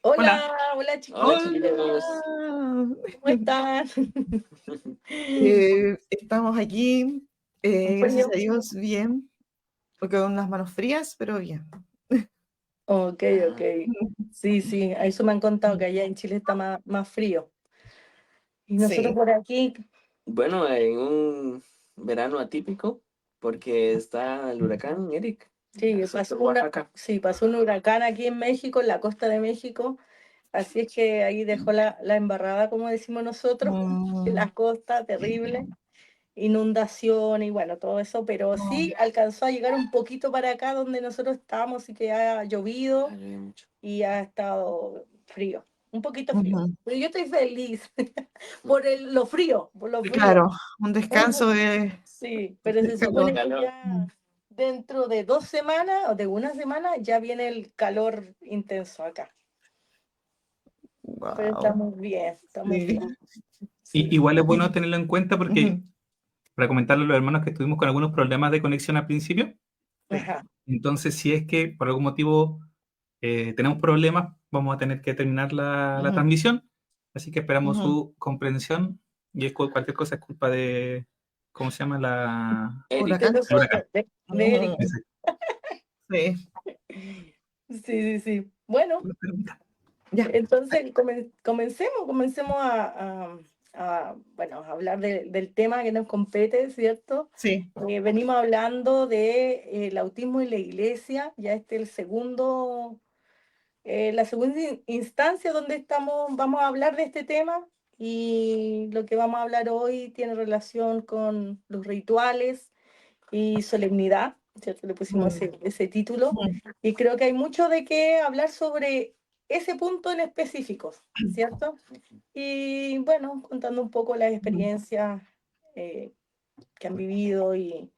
Hola. Hola, hola Hola, chiquillos. ¿Cómo están? Estamos aquí, Un gracias frío. a Dios, bien, con unas manos frías, pero bien. Ok, ok. Sí, sí, a eso me han contado que allá en Chile está más frío. Y nosotros Sí, por aquí, Bueno, en un verano atípico, porque está el huracán Eric, sí, sobre Oaxaca. pasó un huracán aquí en México, en la costa de México. Así es que ahí dejó la embarrada, como decimos nosotros, en mm, la costa, terrible. Inundación y bueno, todo eso, pero no, sí alcanzó a llegar un poquito para acá donde nosotros estábamos y que ha llovido Llovió mucho. y ha estado frío, un poquito frío. ujú. Pero yo estoy feliz por lo frío, por lo frío. Claro, un descanso Sí, pero del se Poco supone calor. que calor. ya dentro de 2 semanas o de una semana ya viene el calor intenso acá. Pero Wow, estamos bien, estamos sí. bien. Sí. Igual es bueno tenerlo en cuenta porque, Ujú, para comentarle a los hermanos que estuvimos con algunos problemas de conexión al principio, sí. Ajá. entonces si es que por algún motivo tenemos problemas, vamos a tener que terminar la Ujú, transmisión, así que esperamos ujú. su comprensión y cualquier cosa es culpa de, ¿cómo se llama? Eric, De Huracán. El huracán. nosotros, de Ujú, Eric. Exacto. sí. Sí, sí, sí. Bueno, Ya. entonces comencemos bueno, a hablar del tema que nos compete, ¿cierto? Sí. Venimos hablando de el autismo y la iglesia, ya este es la segunda instancia donde vamos a hablar de este tema y lo que vamos a hablar hoy tiene relación con los rituales y solemnidad, ¿cierto? Le pusimos Mm, ese título mm, y creo que hay mucho de qué hablar sobre ese punto en específico, ¿cierto? Y bueno, contando un poco las mm. experiencias eh, que han vivido y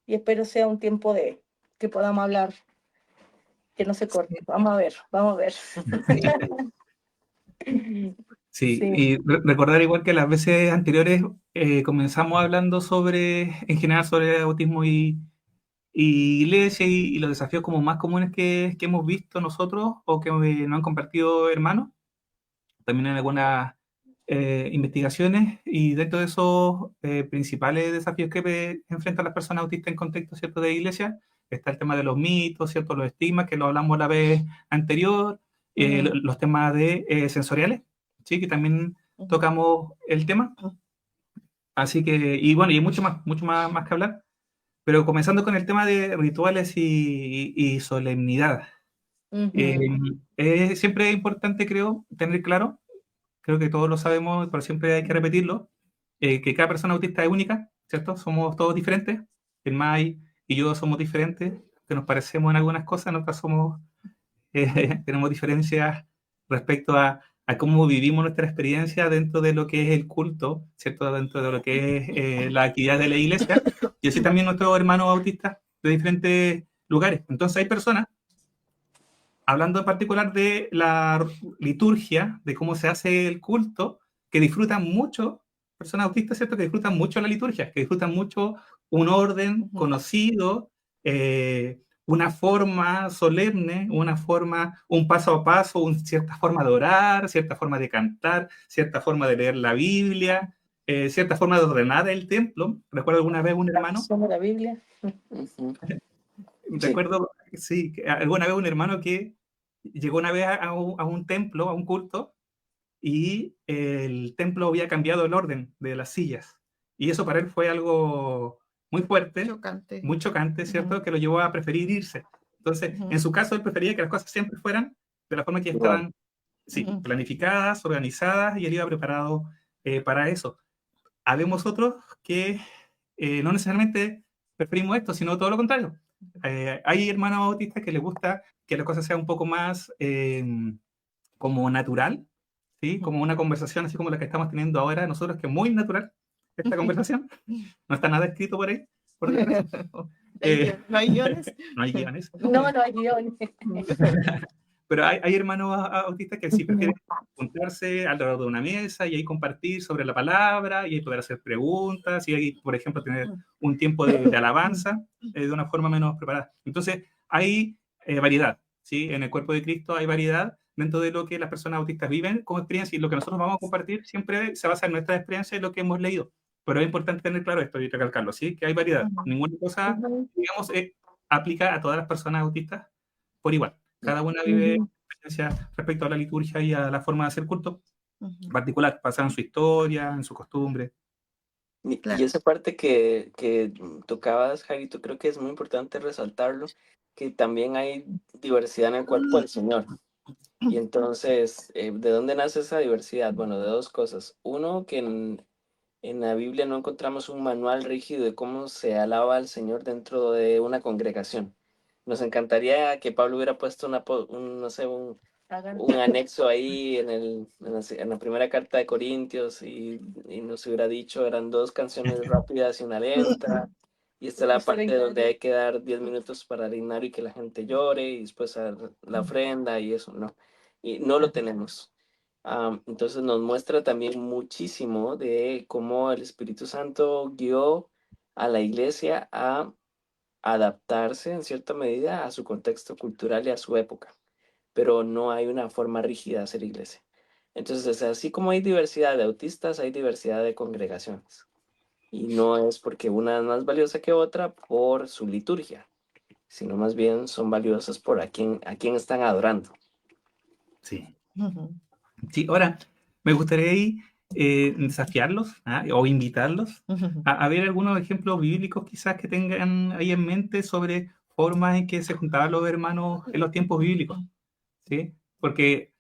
espero sea un tiempo de que podamos hablar, que no se corte. Sí, Vamos a ver, vamos a ver. sí. Sí, Sí. y recordar igual que las veces anteriores comenzamos hablando en general sobre autismo y iglesia y los desafíos como más comunes que hemos visto nosotros o que nos han compartido hermanos. También en algunas investigaciones y dentro de esos principales desafíos que enfrentan las personas autistas en contexto, ¿cierto?, de iglesia, está el tema de los mitos, ¿cierto?, los estigmas, que lo hablamos la vez anterior, Ujú, los temas de sensoriales, ¿sí?, que también ujú, tocamos el tema. Así que, y bueno, y hay mucho más que hablar, pero comenzando con el tema de rituales y solemnidad. Eh, Ujú. siempre es importante, creo, tener claro, creo que todos lo sabemos, pero siempre hay que repetirlo, que cada persona autista es única, ¿cierto? Somos todos diferentes. El Mai y yo somos diferentes, que nos parecemos en algunas cosas, en otras tenemos diferencias respecto a cómo vivimos nuestra experiencia dentro de lo que es el culto, ¿cierto? Dentro de lo que es la actividad de la iglesia, y así también nuestros hermanos autistas de diferentes lugares. Entonces hay personas, hablando en particular de la liturgia, de cómo se hace el culto, que disfrutan mucho, personas autistas, ¿cierto? Que disfrutan mucho la liturgia, que disfrutan mucho un orden ujú. conocido, una forma solemne, un paso a paso, cierta forma de orar, cierta forma de cantar, cierta forma de leer la Biblia, cierta forma de ordenar el templo. Recuerdo alguna vez un hermano, Somos la Biblia. Ujú. Sí. recuerdo, sí, alguna vez un hermano que llegó una vez a un templo, a un culto, y el templo había cambiado el orden de las sillas. Y eso para él fue algo muy fuerte, Chocante. muy chocante, Ujú, ¿cierto? Que lo llevó a preferir irse. Entonces, ujú, en su caso, él prefería que las cosas siempre fueran de la forma que Igual. estaban, sí, ujú, planificadas, organizadas, y él iba preparado para eso. Habemos otros que no necesariamente preferimos esto, sino todo lo contrario. Hay hermanos autistas que les gusta que la cosa sea un poco más como natural, ¿sí? ujú. Como una conversación así como la que estamos teniendo ahora nosotros, que es muy natural esta conversación. No está nada escrito por ahí, por detrás. Eh, ¿No hay guiones? no hay guiones. No, no hay guión. Pero hay hermanos autistas que sí prefieren juntarse alrededor de una mesa y ahí compartir sobre la palabra y ahí poder hacer preguntas y ahí, por ejemplo, tener un tiempo de alabanza de una forma menos preparada. Entonces, hay variedad, ¿sí? En el cuerpo de Cristo hay variedad dentro de lo que las personas autistas viven como experiencia, y lo que nosotros vamos a compartir siempre se basa en nuestra experiencia y lo que hemos leído. Pero es importante tener claro esto y recalcarlo, ¿sí? Que hay variedad. Ujú. Ninguna cosa, Ujú, digamos, aplica a todas las personas autistas por igual. Cada una vive ujú. experiencia respecto a la liturgia y a la forma de hacer culto Ujú. particular, basada en su historia, en su costumbre. Y Claro. esa parte que tocabas, Jairito, creo que es muy importante resaltarlo, que también hay diversidad en el cuerpo del Señor. Y entonces, ¿de dónde nace esa diversidad? Bueno, de dos cosas. Uno, que en la Biblia no encontramos un manual rígido de cómo se alaba al Señor dentro de una congregación. Nos encantaría que Pablo hubiera puesto no sé, Hagan. un anexo ahí en la primera carta de Corintios y nos hubiera dicho, eran 2 canciones rápidas y una lenta. Y esta es la Eso era parte donde increíble. hay que dar 10 minutos para el himnario y que la gente llore y después la ofrenda y eso, ¿no? Y no lo tenemos. Entonces nos muestra también muchísimo de cómo el Espíritu Santo guió a la iglesia a adaptarse en cierta medida a su contexto cultural y a su época, pero no hay una forma rígida de hacer iglesia. Entonces, así como hay diversidad de autistas, hay diversidad de congregaciones. Y no es porque una es más valiosa que otra por su liturgia, sino más bien son valiosas por a quién están adorando. Sí. Ujú. Sí, ahora, me gustaría ahí, desafiarlos, o invitarlos Ujú. a ver algunos ejemplos bíblicos quizás que tengan ahí en mente sobre formas en que se juntaban los hermanos en los tiempos bíblicos, ¿sí? Porque,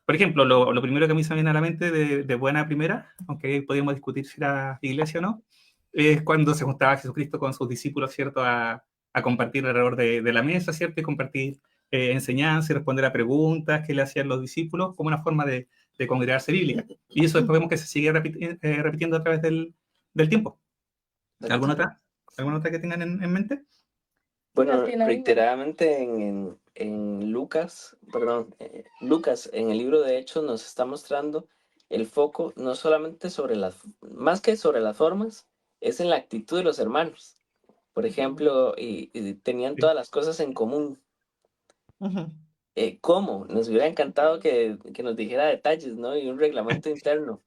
por ejemplo, lo primero que a mí se me viene a la mente de buena primera, aunque podríamos discutir si era iglesia o no, es cuando se juntaba Jesucristo con sus discípulos, ¿cierto? A compartir alrededor de la mesa, ¿cierto? Y compartir enseñanza y responder a preguntas que le hacían los discípulos como una forma de congregarse bíblica. Y eso después vemos que se sigue repitiendo a través del tiempo. ¿Alguna otra que tengan en mente? Bueno, Tiene algo. reiteradamente en Lucas, perdón, Lucas en el libro de Hechos nos está mostrando el foco no solamente más que sobre las formas, es en la actitud de los hermanos. Por ejemplo, y tenían Sí. todas las cosas en común. Ujú. ¿Cómo? Nos hubiera encantado que nos dijera detalles, ¿no? Y un reglamento interno.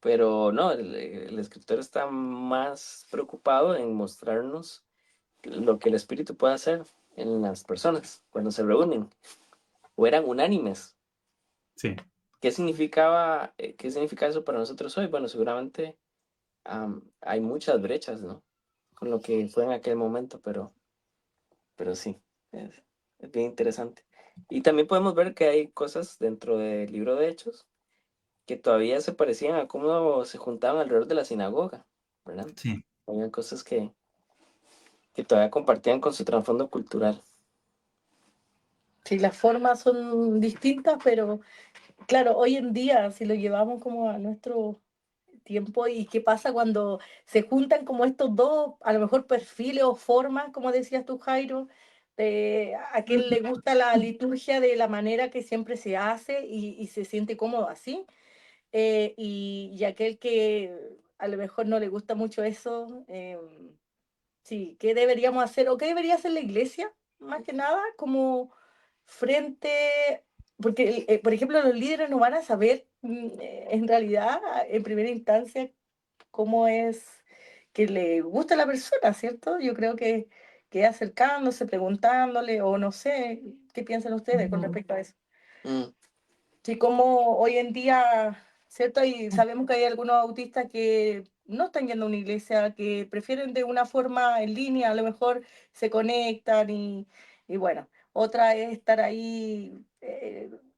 Pero no, el escritor está más preocupado en mostrarnos lo que el espíritu puede hacer en las personas cuando se reúnen o eran unánimes. Sí. Qué significa eso para nosotros hoy? Bueno, seguramente hay muchas brechas, ¿no? Con lo que fue en aquel momento, pero sí, es bien interesante. Y también podemos ver que hay cosas dentro del libro de Hechos que todavía se parecían a cómo se juntaban alrededor de la sinagoga, ¿verdad? Sí. Había cosas que todavía compartían con su trasfondo cultural. Sí, las formas son distintas, pero claro, hoy en día, si lo llevamos como a nuestro tiempo, y qué pasa cuando se juntan como estos dos, a lo mejor perfiles o formas, como decías tú, Jairo, de a quien le gusta la liturgia de la manera que siempre se hace y se siente cómodo así, y aquel que a lo mejor no le gusta mucho eso. Sí, ¿qué deberíamos hacer o qué debería hacer la iglesia? Más que nada, como frente, porque, por ejemplo, los líderes no van a saber en realidad, en primera instancia, cómo es que le gusta a la persona, ¿cierto? Yo creo que acercándose, preguntándole, o no sé, ¿qué piensan ustedes con respecto a eso? Mm, Sí, como hoy en día, ¿cierto? Y sabemos que hay algunos autistas que no están yendo a una iglesia, que prefieren de una forma en línea, a lo mejor se conectan y bueno, otra es estar ahí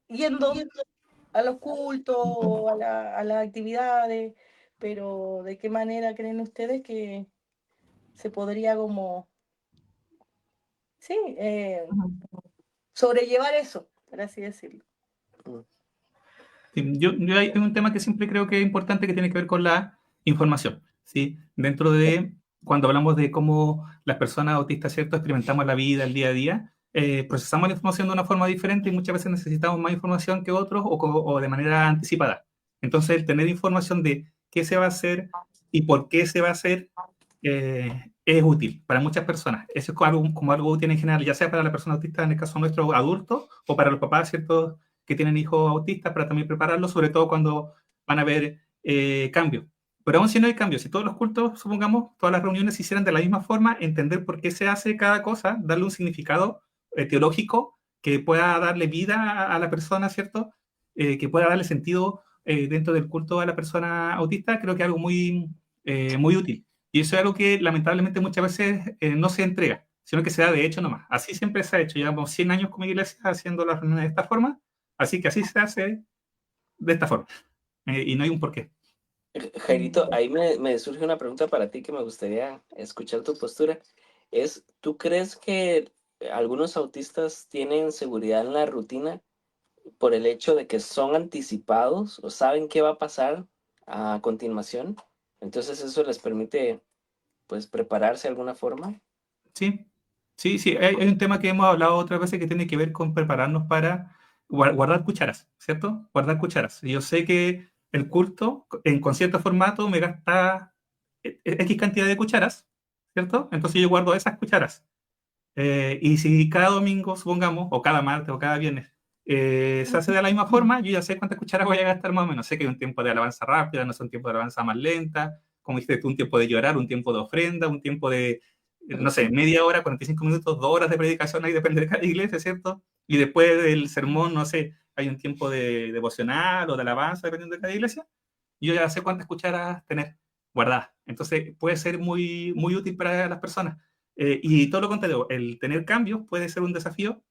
yendo a los cultos o a las actividades, pero ¿de qué manera creen ustedes que se podría como, sí, sobrellevar eso, por así decirlo? mm, Sí, yo hay un tema que siempre creo que es importante que tiene que ver con la información, ¿sí? Dentro de, cuando hablamos de cómo las personas autistas, ¿cierto?, experimentamos la vida, el día a día, procesamos la información de una forma diferente y muchas veces necesitamos más información que otros o de manera anticipada. Entonces, el tener información de qué se va a hacer y por qué se va a hacer es útil para muchas personas. Eso es como algo útil en general, ya sea para la persona autista, en el caso nuestro, adulto, o para los papás, ¿cierto?, que tienen hijos autistas para también prepararlos, sobre todo cuando van a haber cambios. Pero aún si no hay cambios, si todos los cultos, supongamos, todas las reuniones se hicieran de la misma forma, entender por qué se hace cada cosa, darle un significado teológico que pueda darle vida a la persona, ¿cierto? Que pueda darle sentido dentro del culto a la persona autista, creo que es algo muy útil. Y eso es algo que lamentablemente muchas veces no se entrega, sino que se da de hecho nomás. Así siempre se ha hecho. Llevamos 100 años como iglesia haciendo las reuniones de esta forma, así que así se hace de esta forma. Y no hay un porqué. Jairito, ahí me surge una pregunta para ti que me gustaría escuchar tu postura. ¿Tú crees que algunos autistas tienen seguridad en la rutina por el hecho de que son anticipados o saben qué va a pasar a continuación? Entonces eso les permite, pues, prepararse de alguna forma. Sí, sí. Hay un tema que hemos hablado otras veces que tiene que ver con prepararnos para guardar cucharas, ¿cierto? Guardar cucharas. Y yo sé que el culto con cierto formato me gasta X cantidad de cucharas, ¿cierto? Entonces yo guardo esas cucharas. Y si cada domingo, supongamos, o cada martes o cada viernes, se hace de la misma forma, yo ya sé cuántas cucharas voy a gastar más o menos. Sé que hay un tiempo de alabanza rápida, no es un tiempo de alabanza más lenta, como dijiste tú, un tiempo de llorar, un tiempo de ofrenda, un tiempo de, no sé, media hora, 45 minutos, 2 horas de predicación, ahí depende de cada iglesia, ¿cierto? Y después del sermón, no sé, hay un tiempo de devocional o de alabanza, dependiendo de cada iglesia. Yo ya sé cuántas cucharas tener guardadas. Entonces puede ser muy útil para las personas. Y todo lo contrario, el tener cambios puede ser un desafío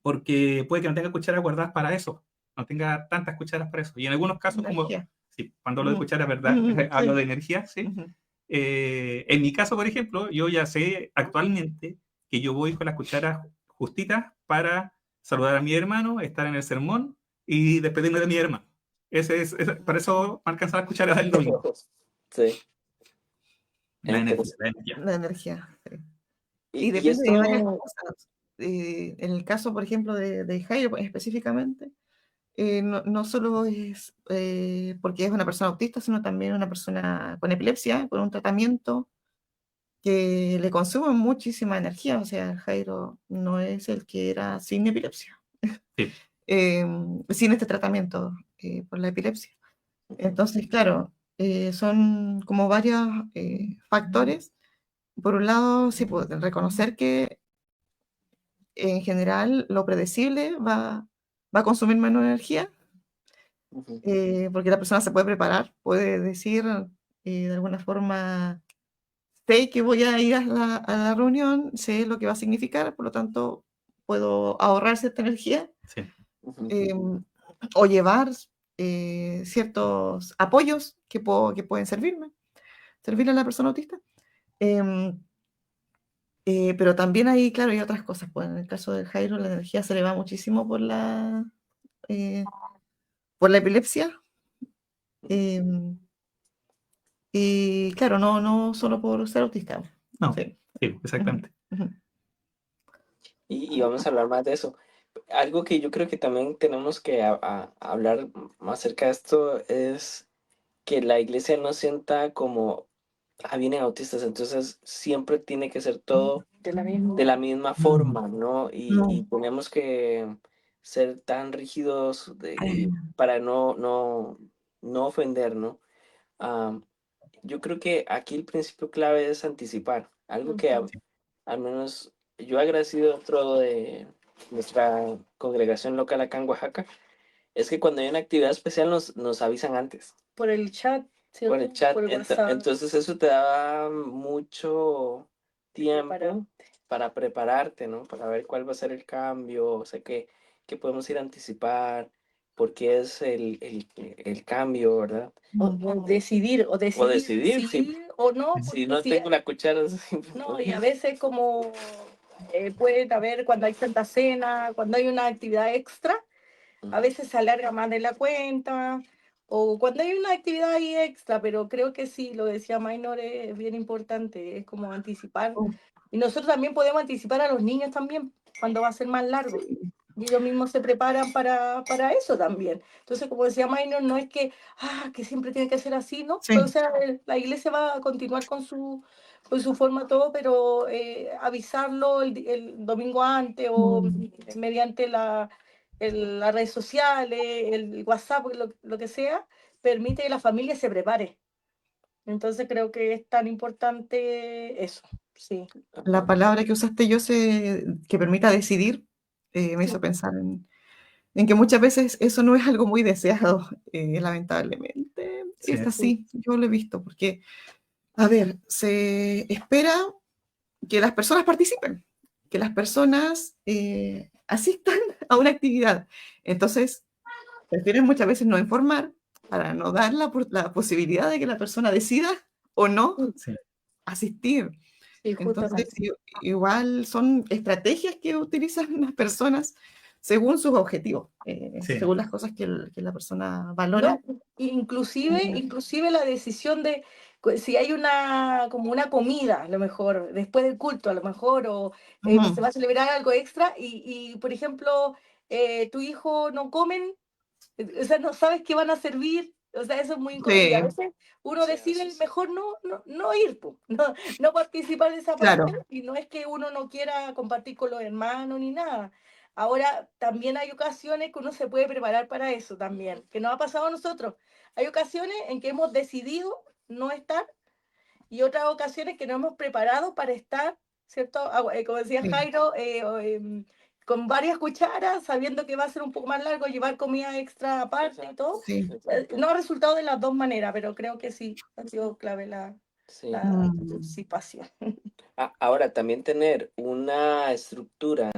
porque puede que no tenga cucharas guardadas para eso, no tenga tantas cucharas para eso. Y en algunos casos, Energía. sí, cuando hablo de cucharas, ¿verdad? Hablo de energía, ¿sí? En mi caso, por ejemplo, yo ya sé actualmente que yo voy con las cucharas justitas para saludar a mi hermano, estar en el sermón y despedirme de mi hermano. Para eso me alcanzan las cucharas del domingo. Sí. La energía. La energía, sí. Y Y depende de varias esto, cosas. En el caso, por ejemplo, de Jairo específicamente, no solo es porque es una persona autista, sino también una persona con epilepsia, con un tratamiento que le consume muchísima energía. O sea, Jairo no es el que era sin epilepsia, Sí. sin este tratamiento por la epilepsia. Entonces, claro, son como varios factores. Por un lado, sí, pues, reconocer que en general lo predecible va a consumir menos energía, porque la persona se puede preparar, puede decir de alguna forma, sé que voy a ir a la reunión, sé lo que va a significar, por lo tanto puedo ahorrar cierta energía, Sí. o llevar ciertos apoyos que pueden servirle a la persona autista. Pero también hay, claro, hay otras cosas. Pues en el caso del Jairo, la energía se le va muchísimo por la epilepsia. Y claro, no solo por ser autista. No, Sí. sí, exactamente. y vamos a hablar más de eso. Algo que yo creo que también tenemos que hablar más acerca de esto es que la iglesia no sienta como, vienen autistas, entonces siempre tiene que ser todo De la de la misma forma, ¿no? Y No. tenemos que ser tan rígidos para no ofender, ¿no? Am, yo creo que aquí el principio clave es anticipar, algo que al menos yo agradecido dentro de nuestra congregación local acá en Oaxaca, es que cuando hay una actividad especial nos avisan antes Por el chat, ¿cierto? por el chat. Por el WhatsApp. Entonces eso te da mucho tiempo Prepararte. para prepararte, ¿no? Para ver cuál va a ser el cambio, o sea, que podemos ir a anticipar, por qué es el cambio, ¿verdad? O decidir decidir, sí o no. Si porque no si- tengo la cuchara, No, y a veces como pueden haber cuando hay Santa Cena, cuando hay una actividad extra, a veces se alarga más de la cuenta, o cuando hay una actividad ahí extra, pero creo que sí, lo decía Maynor, es bien importante, es como anticipar. Y nosotros también podemos anticipar a los niños también, cuando va a ser más largo. Y ellos mismos se preparan para eso también. Entonces, como decía Maynor, no es que siempre tiene que ser así, ¿no? Sí. O sea, la iglesia va a continuar con su forma todo, pero avisarlo el domingo antes o mediante las redes sociales, el WhatsApp, lo que sea, permite que la familia se prepare. Entonces creo que es tan importante eso, sí. La palabra que usaste, José, que permita decidir, me hizo pensar en que muchas veces eso no es algo muy deseado, lamentablemente. Sí. Es así, yo lo he visto, porque, a ver, se espera que las personas participen, que las personas asistan a una actividad. Entonces, prefieren muchas veces no informar para no dar la posibilidad de que la persona decida o no Sí. asistir. Sí, Entonces, justamente. igual son estrategias que utilizan las personas según sus objetivos, Sí. según las cosas que la persona valora. No, inclusive la decisión de si hay como una comida, a lo mejor, después del culto, a lo mejor, o Ujú. se va a celebrar algo extra por ejemplo, tu hijo no comen, o sea, no sabes qué van a servir, o sea, eso es muy incómodo. Y a Sí, veces uno Sí, a decide veces. mejor no ir, po, no participar de esa claro. parte, y no es que uno no quiera compartir con los hermanos ni nada. Ahora, también hay ocasiones que uno se puede preparar para eso también, que nos ha pasado a nosotros. Hay ocasiones en que hemos decidido no estar y otras ocasiones que nos hemos preparado para estar, ¿cierto? Como decía Sí. Jairo, con varias cucharas, sabiendo que va a ser un poco más largo, llevar comida extra aparte y todo. Sí. No ha resultado de las dos maneras, pero creo que sí, ha sido clave la Sí. participación. Ahora, también tener una estructura,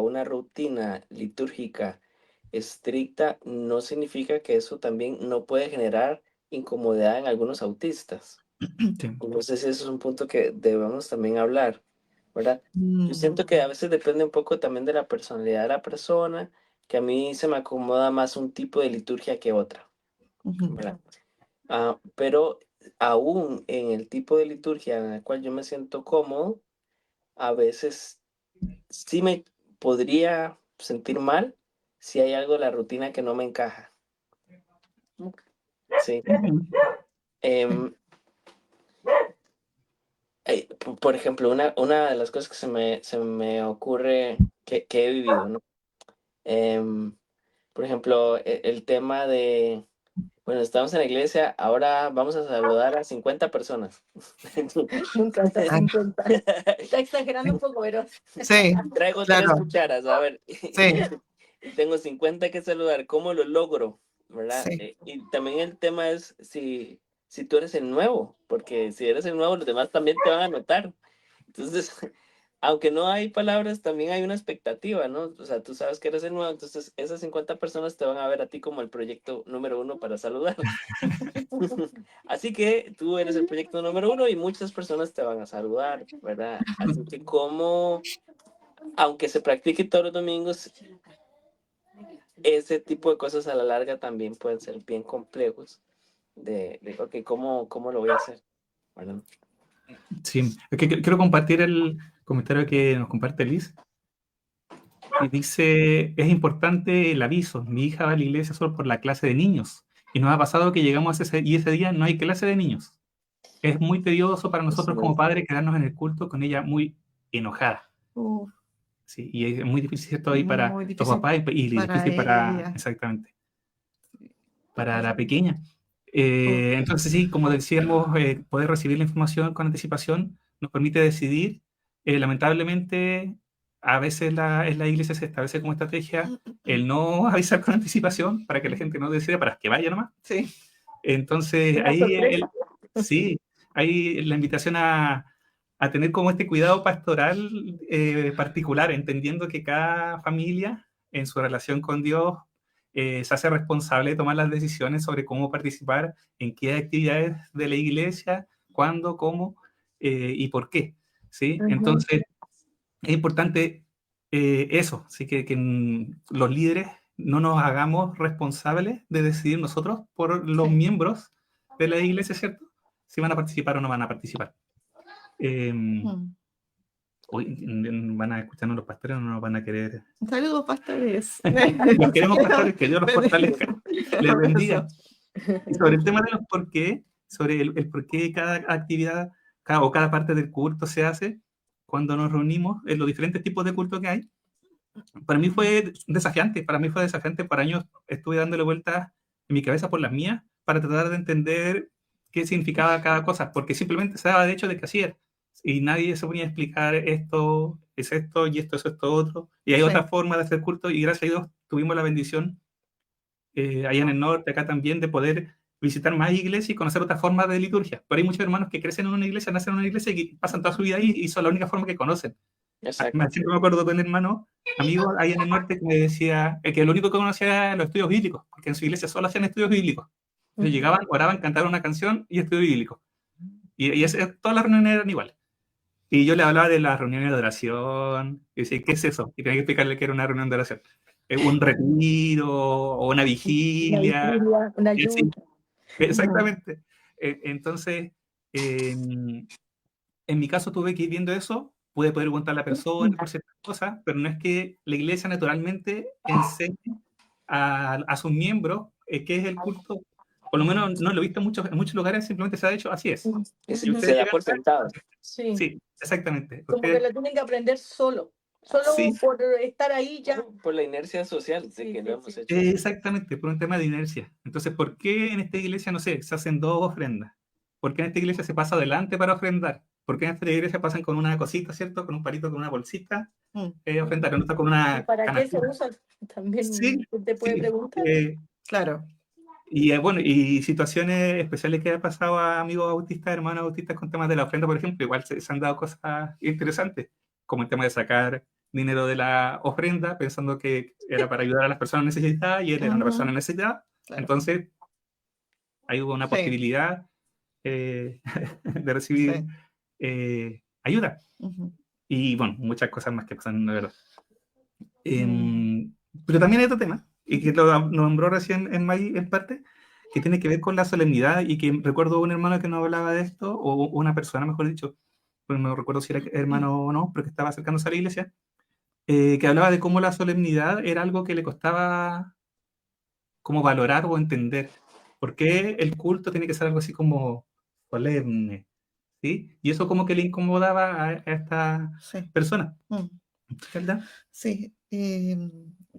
una rutina litúrgica estricta no significa que eso también no puede generar incomodidad en algunos autistas. Sí. Entonces, eso es un punto que debemos también hablar, ¿verdad? Yo Mm. siento que a veces depende un poco también de la personalidad de la persona, que a mí se me acomoda más un tipo de liturgia que otra, Ujú. ¿verdad? Pero aún en el tipo de liturgia en el cual yo me siento cómodo, a veces sí me podría sentir mal si hay algo de la rutina que no me encaja. Sí. Ujú. Em, por ejemplo, una de las cosas que se me ocurre que he vivido, ¿no? Por ejemplo, el tema de, bueno, estamos en la iglesia, ahora vamos a saludar a 50 personas. Nunca hasta Ah, 50. Está exagerando un poco, pero sí, Traigo claro, 3 cucharas, a ver. sí, Y tengo 50 que saludar, ¿cómo lo logro? ¿Verdad? sí. Y también el tema es si tú eres el nuevo, porque si eres el nuevo, los demás también te van a notar. Entonces, aunque no hay palabras, también hay una expectativa, ¿no? O sea, tú sabes que eres el nuevo, entonces esas 50 personas te van a ver a ti como el proyecto número 1 para saludar. Así que tú eres el proyecto número 1 y muchas personas te van a saludar, ¿verdad? Así que aunque se practique todos los domingos, ese tipo de cosas a la larga también pueden ser bien complejos ok, ¿cómo lo voy a hacer? ¿Verdad? Sí. Es que quiero compartir el comentario que nos comparte Liz. Y dice, es importante el aviso. Mi hija va a la iglesia solo por la clase de niños. Y nos ha pasado que llegamos y ese día no hay clase de niños. Es muy tedioso para nosotros como padres quedarnos en el culto con ella muy enojada. Uf, Sí, y es muy difícil, ¿cierto? Ahí para muy los difícil papás y para difícil para, ella. exactamente, para la pequeña. Uf, Entonces, sí, como decíamos, poder recibir la información con anticipación nos permite decidir. Lamentablemente, a veces en la iglesia se establece como estrategia el no avisar con anticipación para que la gente no decida, para que vaya nomás. sí. Entonces, una ahí sorpresa. sí, ahí la invitación a tener como este cuidado pastoral particular, entendiendo que cada familia en su relación con Dios se hace responsable de tomar las decisiones sobre cómo participar en qué actividades de la iglesia, cuándo, cómo y por qué. ¿Sí? Entonces, es importante eso, ¿sí? Que los líderes no nos hagamos responsables de decidir nosotros por los Sí. miembros de la iglesia, ¿cierto? Si van a participar o no van a participar. Mm. Hoy van a escucharnos los pastores o no nos van a querer. Saludos, pastores. Los queremos pastores, que Dios los fortalezca, les bendiga. Abrazo. Y sobre el tema de los por qué, sobre el por qué cada actividad o cada parte del culto se hace, cuando nos reunimos en los diferentes tipos de culto que hay, para mí fue desafiante, por años estuve dándole vueltas en mi cabeza por las mías para tratar de entender qué significaba cada cosa, porque simplemente se daba de hecho de que así era, y nadie se ponía a explicar esto es esto, y esto es esto otro, y hay Sí. otra forma de hacer culto, y gracias a Dios tuvimos la bendición allá en el norte, acá también, de poder visitar más iglesias y conocer otras formas de liturgia. Pero hay muchos hermanos que crecen en una iglesia, nacen en una iglesia y pasan toda su vida ahí y son la única forma que conocen. Exacto. Siempre me acuerdo de un hermano, amigo, ahí en el norte, que me decía que lo único que conocía era los estudios bíblicos, porque en su iglesia solo hacían estudios bíblicos. Entonces llegaban, oraban, cantaban una canción y estudio bíblico. Todas las reuniones eran iguales. Y yo le hablaba de las reuniones de oración, y decía, ¿qué es eso? Y tenía que explicarle que era una reunión de oración. Un retiro o una vigilia. Una Y así, ayuda. exactamente. Entonces, en mi caso tuve que ir viendo eso, pude poder preguntar a la persona por ciertas cosas, pero no es que la iglesia naturalmente enseñe a sus miembros qué es el culto. Por lo menos no lo he visto en muchos lugares, simplemente se ha hecho, así es. Y Se ustedes da llegan por sentado. Sí. sí, exactamente. Como que Ustedes, lo tienen que aprender solo sí, por estar ahí ya. Por la inercia social de Sí, que sí, lo hemos sí. hecho. exactamente, por un tema de inercia. Entonces, ¿por qué en esta iglesia, no sé, se hacen 2 ofrendas? ¿Por qué en esta iglesia se pasa adelante para ofrendar? ¿Por qué en esta iglesia pasan con una cosita, ¿cierto? Con un palito, con una bolsita, ofrendar, no está con ¿Y una para qué se canastita? usa? También Sí, te puede sí. preguntar. Claro. Y bueno, y situaciones especiales que ha pasado a amigos autistas, hermanos autistas con temas de la ofrenda, por ejemplo, igual se han dado cosas interesantes, como el tema de sacar dinero de la ofrenda pensando que era para ayudar a las personas necesitadas y él era una persona necesitada. Claro. Entonces, ahí hubo una Sí. posibilidad de recibir ayuda. Y bueno, muchas cosas más que pasan, de verdad. Pero también hay otro tema, y que lo nombró recién en May en parte, que tiene que ver con la solemnidad, y que recuerdo un hermano que nos hablaba de esto, o una persona, mejor dicho, pues no recuerdo si era hermano o no, pero que estaba acercándose a la iglesia, que hablaba de cómo la solemnidad era algo que le costaba como valorar o entender. ¿Por qué el culto tiene que ser algo así como solemne? ¿Sí? Y eso como que le incomodaba a esta persona. ¿Verdad? Sí,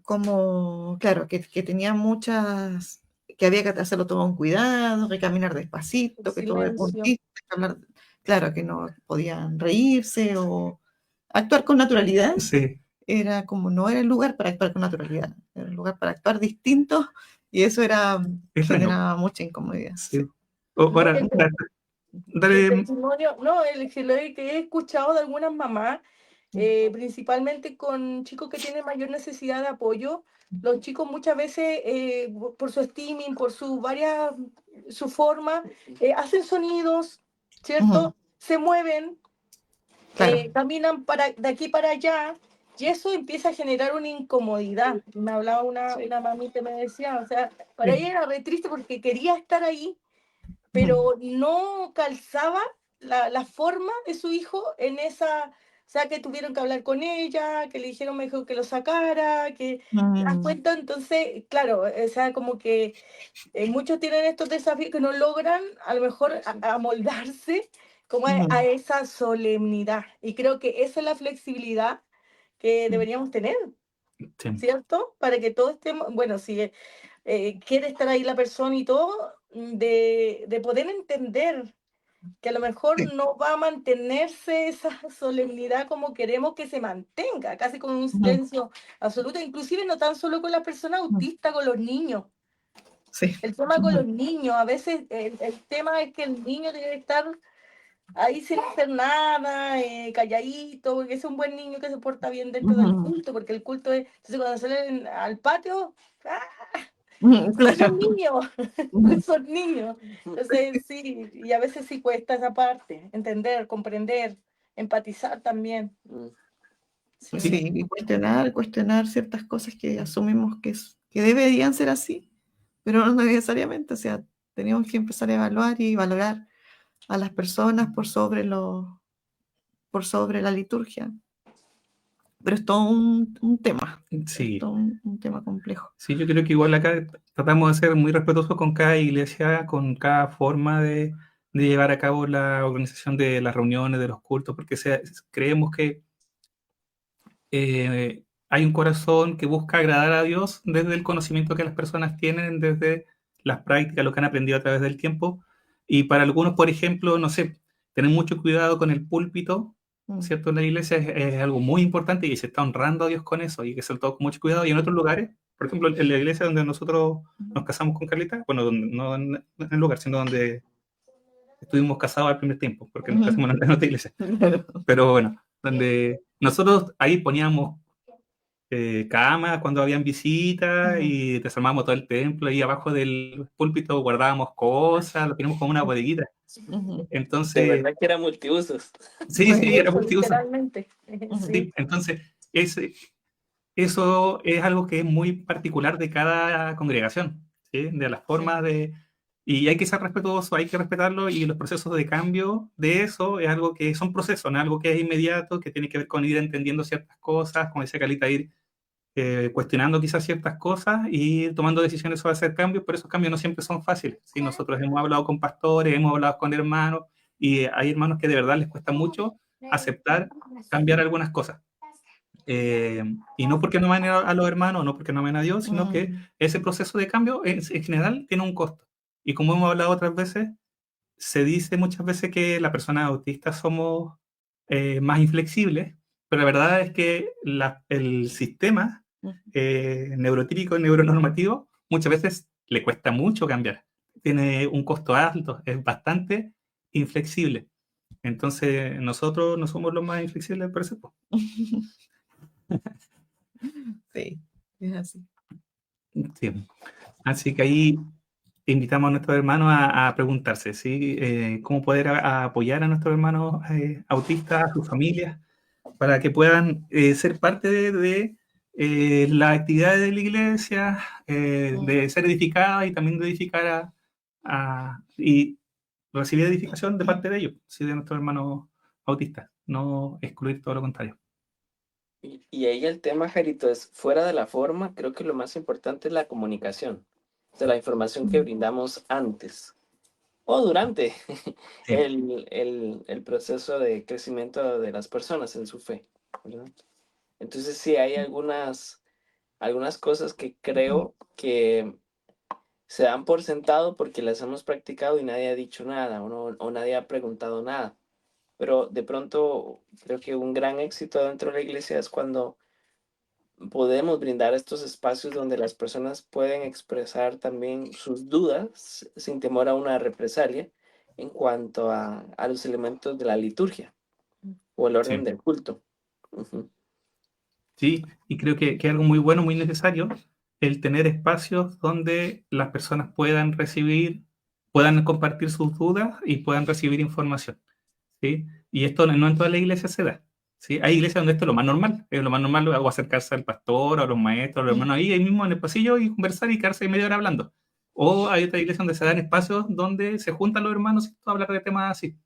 como, claro, que tenía muchas, que había que hacerlo todo con cuidado, que caminar despacito, que todo de puntito, hablar, claro, que no podían reírse o actuar con naturalidad. Sí. Era como, no era el lugar para actuar con naturalidad, era el lugar para actuar distinto, y eso generaba mucha incomodidad. Sí. Ahora, El testimonio, no, lo que he escuchado de algunas mamás, principalmente con chicos que tienen mayor necesidad de apoyo, los chicos muchas veces, por su steaming, por su forma, hacen sonidos, ¿cierto? Se mueven, caminan de aquí para allá, y eso empieza a generar una incomodidad. Me hablaba una mami que me decía, o sea, para ella era re triste porque quería estar ahí, pero no calzaba la forma de su hijo en esa, o sea, que tuvieron que hablar con ella, que le dijeron mejor que lo sacara, que te das cuenta. Entonces, claro, o sea, como que muchos tienen estos desafíos que no logran a lo mejor amoldarse como a esa solemnidad, y creo que esa es la flexibilidad que deberíamos tener, ¿cierto? Para que todos estemos, bueno, si quiere estar ahí la persona y todo, de poder entender que a lo mejor no va a mantenerse esa solemnidad como queremos que se mantenga, casi con un silencio absoluto, inclusive no tan solo con las personas autistas, con los niños. El tema con los niños, a veces el tema es que el niño tiene que estar ahí sin hacer nada, calladito, porque es un buen niño que se porta bien dentro del culto, porque el culto es, entonces cuando salen al patio, son niños, son niños. Entonces sí, y a veces sí cuesta esa parte, entender, comprender, empatizar también. Sí, y cuestionar ciertas cosas que asumimos que deberían ser así, pero no necesariamente. O sea, teníamos que empezar a evaluar y valorar a las personas por sobre la liturgia. Pero es todo un tema. Sí. Es todo un tema complejo. Sí, yo creo que igual acá tratamos de ser muy respetuosos con cada iglesia, con cada forma de llevar a cabo la organización de las reuniones, de los cultos, porque creemos que hay un corazón que busca agradar a Dios desde el conocimiento que las personas tienen, desde las prácticas, lo que han aprendido a través del tiempo. Y para algunos, por ejemplo, no sé, tener mucho cuidado con el púlpito, ¿cierto? En la iglesia es algo muy importante y se está honrando a Dios con eso y que se lo toma con mucho cuidado. Y en otros lugares, por ejemplo, en la iglesia donde nosotros nos casamos con Carlita, bueno, no en el lugar, sino donde estuvimos casados al primer tiempo, porque nos casamos en otra iglesia. Pero bueno, donde nosotros ahí poníamos camas cuando habían visitas y desarmábamos todo el templo y abajo del púlpito guardábamos cosas, lo teníamos como una bodeguita. De Entonces, verdad que era multiusos. sí, era Eso, multiuso. literalmente. Sí. Sí, entonces, eso es algo que es muy particular de cada congregación, ¿sí? De las formas de... Y hay que ser respetuoso, hay que respetarlo y los procesos de cambio de eso es algo que son procesos, no es algo que es inmediato, que tiene que ver con ir entendiendo ciertas cosas, como decía Calita, ir cuestionando quizás ciertas cosas y tomando decisiones sobre hacer cambios, pero esos cambios no siempre son fáciles. ¿Sí? Nosotros hemos hablado con pastores, hemos hablado con hermanos y hay hermanos que de verdad les cuesta mucho aceptar cambiar algunas cosas. Y no porque no amen a los hermanos, no porque no amen a Dios, sino que ese proceso de cambio en general tiene un costo. Y como hemos hablado otras veces, se dice muchas veces que las personas autistas somos más inflexibles, pero la verdad es que el sistema neurotípico y neuronormativo muchas veces le cuesta mucho cambiar. Tiene un costo alto, es bastante inflexible. Entonces, nosotros no somos los más inflexibles, por eso. Sí, es así. Sí. Así que ahí invitamos a nuestros hermanos a preguntarse, ¿sí? Cómo poder apoyar a nuestros hermanos autistas, a sus familias, para que puedan ser parte de las actividades de la iglesia, de ser edificadas y también de edificar y recibir edificación de parte de ellos, ¿sí? De nuestros hermanos autistas, no excluir todo lo contrario. Y ahí el tema, Jarito, es fuera de la forma, creo que lo más importante es la comunicación. O sea, la información que brindamos antes o durante Sí. el proceso de crecimiento de las personas en su fe, ¿verdad? Entonces sí hay algunas cosas que creo que se dan por sentado porque las hemos practicado y nadie ha dicho nada o nadie ha preguntado nada. Pero de pronto creo que un gran éxito dentro de la iglesia es cuando podemos brindar estos espacios donde las personas pueden expresar también sus dudas sin temor a una represalia en cuanto a los elementos de la liturgia o el orden Sí. del culto. Ujú. Sí, y creo que es algo muy bueno, muy necesario, el tener espacios donde las personas puedan recibir, puedan compartir sus dudas y puedan recibir información, ¿sí? Y esto no en toda la iglesia se da, ¿sí? Hay iglesias donde esto es lo más normal o acercarse al pastor, a los maestros, a los hermanos ahí mismo en el pasillo y conversar y quedarse media hora hablando. O hay otra iglesia donde se dan espacios donde se juntan los hermanos y a hablar de temas así.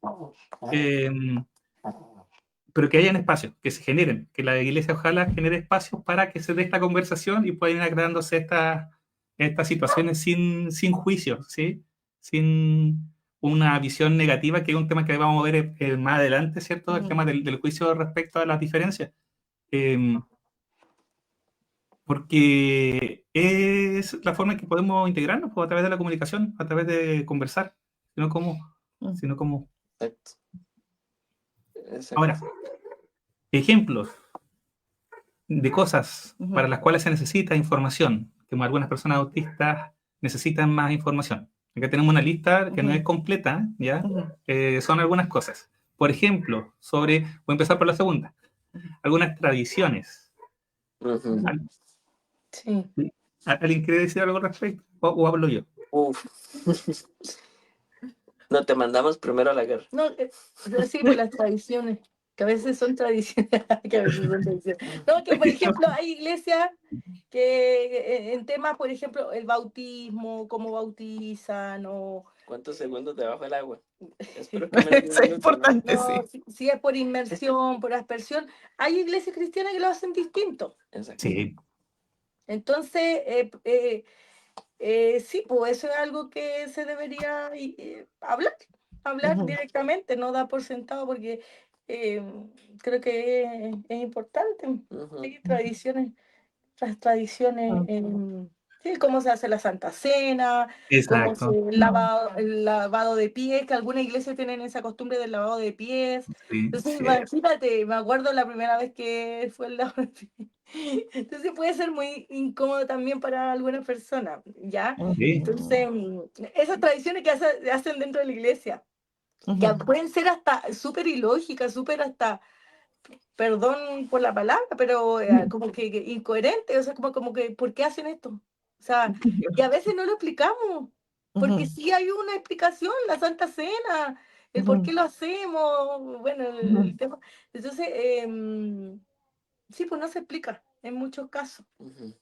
Pero que hayan espacios, que se generen, que la iglesia ojalá genere espacios para que se dé esta conversación y puedan ir creándose estas situaciones sin juicio, ¿sí? Sin una visión negativa, que es un tema que vamos a ver más adelante, ¿cierto? El tema del juicio respecto a las diferencias. Porque es la forma en que podemos integrarnos, pues, a través de la comunicación, a través de conversar, sino como... Exacto. Exacto. Ahora, ejemplos de cosas para las cuales se necesita información, que algunas personas autistas necesitan más información. Acá tenemos una lista que no es completa, ¿ya? Son algunas cosas. Por ejemplo, voy a empezar por la segunda, algunas tradiciones. Ujú. Sí. ¿Alguien quiere decir algo al respecto? ¿O hablo yo? Uf. No, te mandamos primero a la guerra. No, sí, por las tradiciones, que a veces son tradiciones, que a veces son tradiciones. No, que por ejemplo hay iglesias que en temas, por ejemplo, el bautismo, cómo bautizan, o ¿Cuántos segundos debajo del agua? Espero que menos de un Eso es minuto, ¿no? importante, no, sí. si es por inmersión, por aspersión, hay iglesias cristianas que lo hacen distinto. Exacto. Sí, Entonces, sí, pues eso es algo que se debería hablar Ujú. directamente, no dar por sentado, porque creo que es importante. Ujú. Sí, tradiciones, las tradiciones, sí, cómo se hace la Santa Cena, cómo se Exacto. el lavado de pies, que algunas iglesias tienen esa costumbre del lavado de pies. Sí, Entonces, sí, imagínate, me acuerdo la primera vez que fue el lavado de pies. Entonces puede ser muy incómodo también para algunas personas, ¿ya? sí. Entonces, esas tradiciones que hacen dentro de la iglesia, que Ujú, pueden ser hasta súper ilógicas, súper hasta, perdón por la palabra, pero como que incoherente, o sea, como que, ¿por qué hacen esto? O sea, y a veces no lo explicamos, porque ujú, sí hay una explicación, la Santa Cena, el por qué ujú, lo hacemos, bueno, el ujú, tema. Entonces, sí, pues no se explica en muchos casos. Ujú.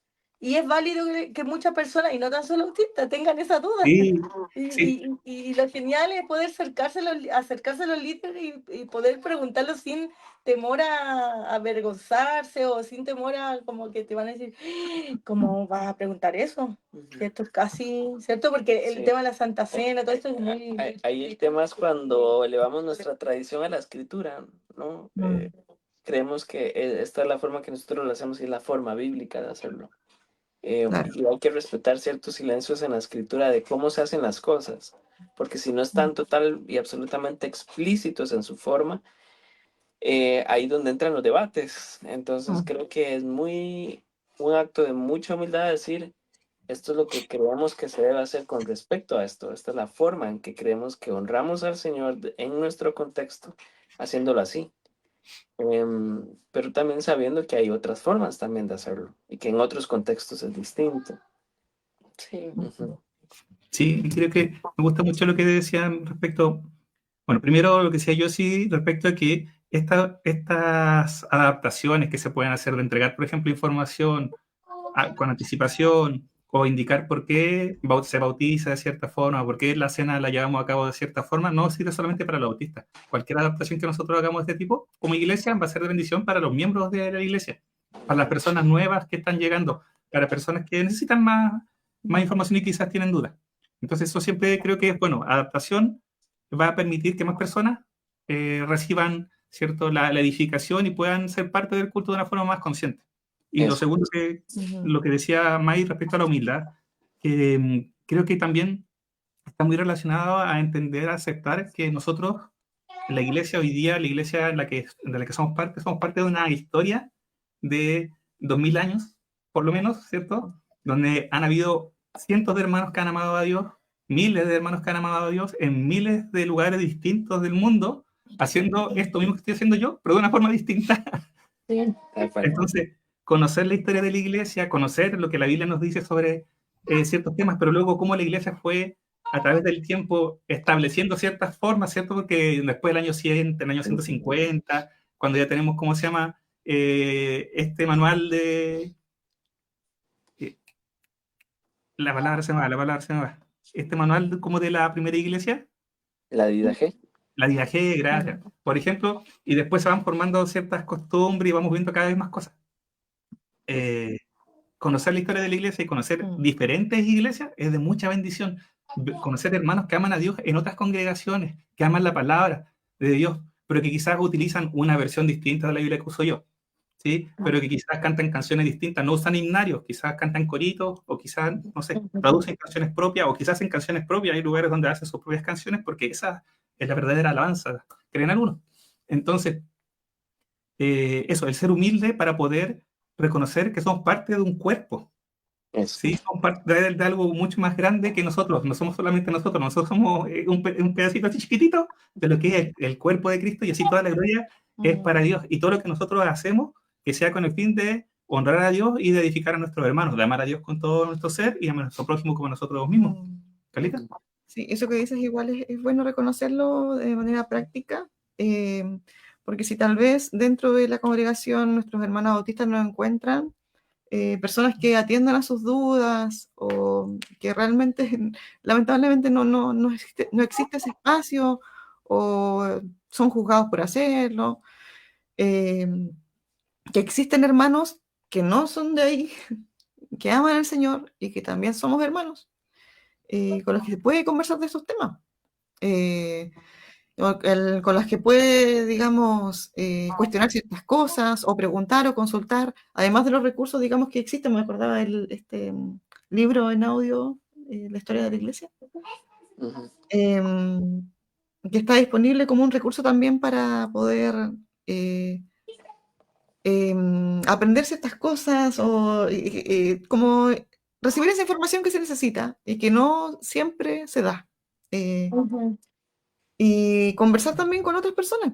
Y es válido que muchas personas, y no tan solo autistas, tengan esa duda. Sí, sí, Y lo genial es poder acercarse a los líderes y poder preguntarlo sin temor a avergonzarse o sin temor a como que te van a decir, ¿cómo vas a preguntar eso? Ujú. Que esto es casi, ¿cierto? Porque el Sí. tema de la Santa Cena, todo esto es muy... Ahí el tema es cuando elevamos nuestra tradición a la escritura, ¿no? ujú, Creemos que esta es la forma que nosotros lo hacemos y es la forma bíblica de hacerlo. claro. Y hay que respetar ciertos silencios en la escritura de cómo se hacen las cosas, porque si no están total y absolutamente explícitos en su forma, ahí donde entran los debates. Entonces Ujú, creo que es un acto de mucha humildad decir, esto es lo que creemos que se debe hacer con respecto a esto. Esta es la forma en que creemos que honramos al Señor en nuestro contexto, haciéndolo así. Pero también sabiendo que hay otras formas también de hacerlo y que en otros contextos es distinto. Sí. Ujú. sí, y creo que me gusta mucho lo que decían respecto, bueno, primero lo que decía yo sí, respecto a que estas adaptaciones que se pueden hacer de entregar, por ejemplo, información con anticipación o indicar por qué se bautiza de cierta forma, por qué la cena la llevamos a cabo de cierta forma, no sirve solamente para los autistas. Cualquier adaptación que nosotros hagamos de este tipo, como iglesia, va a ser de bendición para los miembros de la iglesia, para las personas nuevas que están llegando, para personas que necesitan más información y quizás tienen dudas. Entonces, eso siempre creo que es bueno. Adaptación va a permitir que más personas reciban, ¿cierto?, la edificación y puedan ser parte del culto de una forma más consciente. Y lo Eso. segundo, que ujú, lo que decía May respecto a la humildad, que creo que también está muy relacionado a entender, a aceptar que nosotros, la iglesia hoy día, la iglesia de la que somos parte de una historia de 2000 años, por lo menos, ¿cierto? Donde han habido cientos de hermanos que han amado a Dios, miles de hermanos que han amado a Dios en miles de lugares distintos del mundo, haciendo esto mismo que estoy haciendo yo, pero de una forma distinta. Sí. Tal cual. Entonces, conocer la historia de la iglesia, conocer lo que la Biblia nos dice sobre ciertos temas, pero luego cómo la iglesia fue a través del tiempo estableciendo ciertas formas, ¿cierto? Porque después del año 100, del año 150, cuando ya tenemos, ¿cómo se llama? Este manual de... eh, la palabra se me va. Este manual como de la primera iglesia, La vida G. la didaje, gracias. Por ejemplo, y después se van formando ciertas costumbres y vamos viendo cada vez más cosas. Eh, Conocer la historia de la iglesia y conocer ujú, diferentes iglesias es de mucha bendición. Conocer hermanos que aman a Dios en otras congregaciones, que aman la palabra de Dios, pero que quizás utilizan una versión distinta de la Biblia que uso yo, ¿sí? Pero que quizás cantan canciones distintas, no usan himnarios, quizás cantan coritos, o quizás, no sé, traducen canciones propias, o quizás en canciones propias, hay lugares donde hacen sus propias canciones, porque esa es la verdadera alabanza, creen algunos. Entonces, eso, el ser humilde para poder reconocer que somos parte de un cuerpo, Eso. ¿sí? Somos parte de algo mucho más grande que nosotros, no somos solamente nosotros somos un pedacito así chiquitito de lo que es el cuerpo de Cristo y así toda la gloria es ujú, para Dios. Y todo lo que nosotros hacemos, que sea con el fin de honrar a Dios y de edificar a nuestros hermanos, de amar a Dios con todo nuestro ser y amar a nuestro prójimo como a nosotros mismos. ujú. ¿Calita? Sí, eso que dices igual es bueno reconocerlo de manera práctica, porque si tal vez dentro de la congregación nuestros hermanos autistas no encuentran personas que atiendan a sus dudas o que realmente, lamentablemente, no existe ese espacio o son juzgados por hacerlo, eh, que existen hermanos que no son de ahí, que aman al Señor y que también somos hermanos, con los que se puede conversar de esos temas. Eh, con las que puede, digamos, cuestionar ciertas cosas o preguntar o consultar, además de los recursos, digamos, que existen. Me acordaba del libro en audio, La historia de la iglesia, Ujú. que está disponible como un recurso también para poder aprender ciertas cosas o como recibir esa información que se necesita y que no siempre se da. Ujú. Y conversar también con otras personas,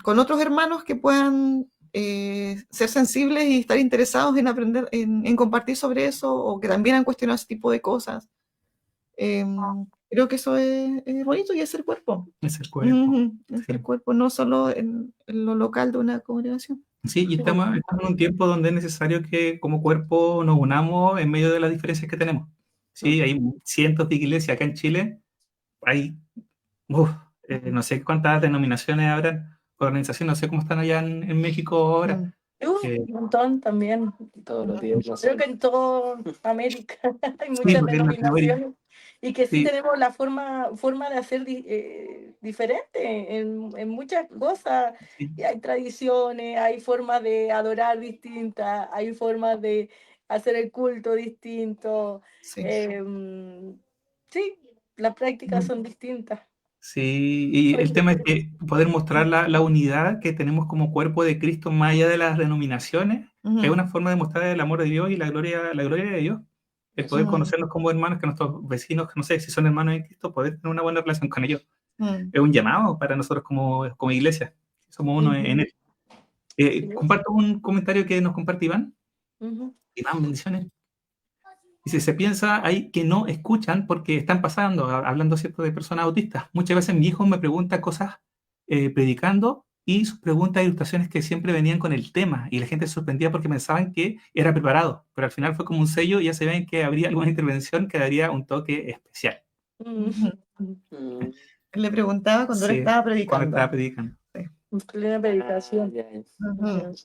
con otros hermanos que puedan ser sensibles y estar interesados en aprender, en compartir sobre eso o que también han cuestionado ese tipo de cosas. Creo que eso es bonito y es el cuerpo. Es el cuerpo. Ujú, es Sí. el cuerpo, no solo en lo local de una congregación. Sí, y estamos en un tiempo donde es necesario que como cuerpo nos unamos en medio de las diferencias que tenemos. Sí, hay cientos de iglesias acá en Chile, hay, uf, no sé cuántas denominaciones habrán, organizaciones, no sé cómo están allá en México ahora. Mm, Un montón también. Todos los días. No Creo sé. que en toda América hay Sí, muchas porque en Latinoamérica, denominaciones y que sí sí, tenemos la forma de hacer diferente en muchas cosas. sí, Y hay tradiciones, hay formas de adorar distintas, hay formas de hacer el culto distinto. sí. Sí, las prácticas mm, son distintas. sí, y el tema es que poder mostrar la unidad que tenemos como cuerpo de Cristo más allá de las denominaciones, es Ujú, una forma de mostrar el amor de Dios y la gloria de Dios. El poder ujú, conocernos como hermanos, que nuestros vecinos, que no sé si son hermanos en Cristo, poder tener una buena relación con ellos. mm, Es un llamado para nosotros como iglesia. Somos uno en ujú. él. Sí. Comparto un comentario que nos comparte Iván. Ujú. Iván, bendiciones. Dice, se piensa ahí que no escuchan porque están pasando, hablando cierto de personas autistas. Muchas veces mi hijo me pregunta cosas predicando y sus preguntas e ilustraciones que siempre venían con el tema y la gente se sorprendía porque pensaban que era preparado, pero al final fue como un sello y ya se ven que habría alguna intervención que daría un toque especial. Ujú. Mm, Le preguntaba cuando él Sí, estaba cuando estaba predicando. predicando. Sí. En plena predicación. ya, ya. Ujú.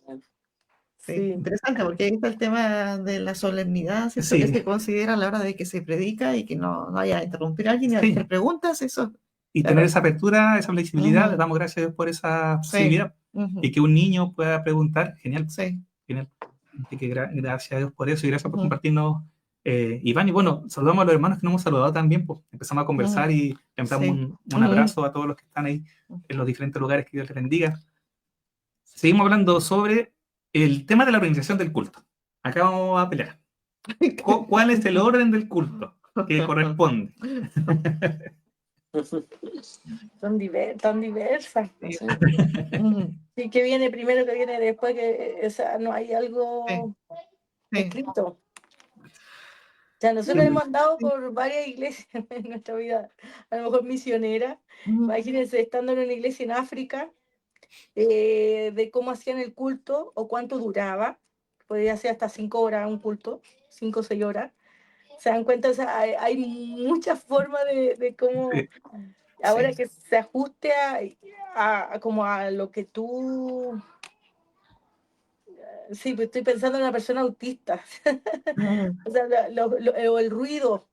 Sí, Sí. interesante, porque ahí está el tema de la solemnidad, ¿cierto? Que Sí, se considera a la hora de que se predica y que no vaya a interrumpir a alguien y a hacer sí. preguntas, eso, Y tener claro. esa apertura, esa flexibilidad, le Ujú, damos gracias a Dios por esa sí, posibilidad. ujú, Y que un niño pueda preguntar, genial, sí, genial. Así que gracias a Dios por eso y gracias por ujú, compartirnos, Iván. Y bueno, saludamos a los hermanos que nos hemos saludado también, pues empezamos a ujú, conversar y le damos sí, un abrazo a todos los que están ahí en los diferentes lugares, que Dios les bendiga. Seguimos hablando sobre el tema de la organización del culto. Acá vamos a pelear. ¿Cuál es el orden del culto que corresponde? Tan diversas. Sí. ujú, Sí, que viene primero, que viene después, que o sea, no hay sí, algo sí, escrito. O sea, nosotros sí, hemos andado sí, por varias iglesias en nuestra vida, a lo mejor misionera. ujú, Imagínense estando en una iglesia en África, de cómo hacían el culto o cuánto duraba. Podría ser hasta 5 horas un culto, 5 o 6 horas. Se dan cuenta, o sea, hay muchas formas de cómo, Sí, ahora sí, que se ajuste a como a lo que tú. Sí, pues estoy pensando en una persona autista. ujú, O sea, o el ruido,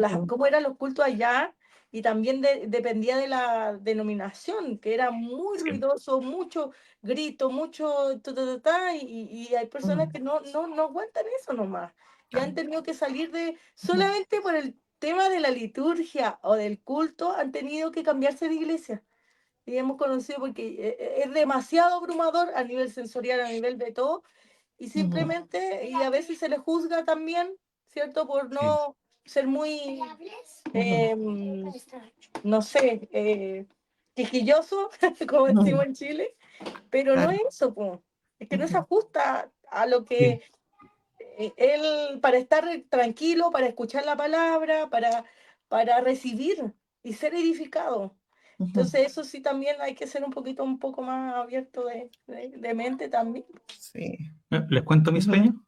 ujú, cómo eran los cultos allá, y también dependía de la denominación, que era muy sí, ruidoso, mucho grito, mucho ta, ta, ta, ta, y hay personas ujú, que no aguantan eso nomás, y han claro, tenido que salir ujú, solamente por el tema de la liturgia o del culto, han tenido que cambiarse de iglesia. Y hemos conocido porque es demasiado abrumador a nivel sensorial, a nivel de todo, y ujú, simplemente, y a veces se le juzga también, ¿cierto? Por sí. no ser muy, ujú, no sé, quisquilloso, como ujú, decimos en Chile, pero no claro, es eso, po. Es que no se ujú, ajusta a lo Sí. que él, para estar tranquilo, para escuchar la palabra, para recibir y ser edificado. ujú, Entonces eso sí también hay que ser un poco más abierto de mente también. sí, ¿Les cuento mi ujú. sueño?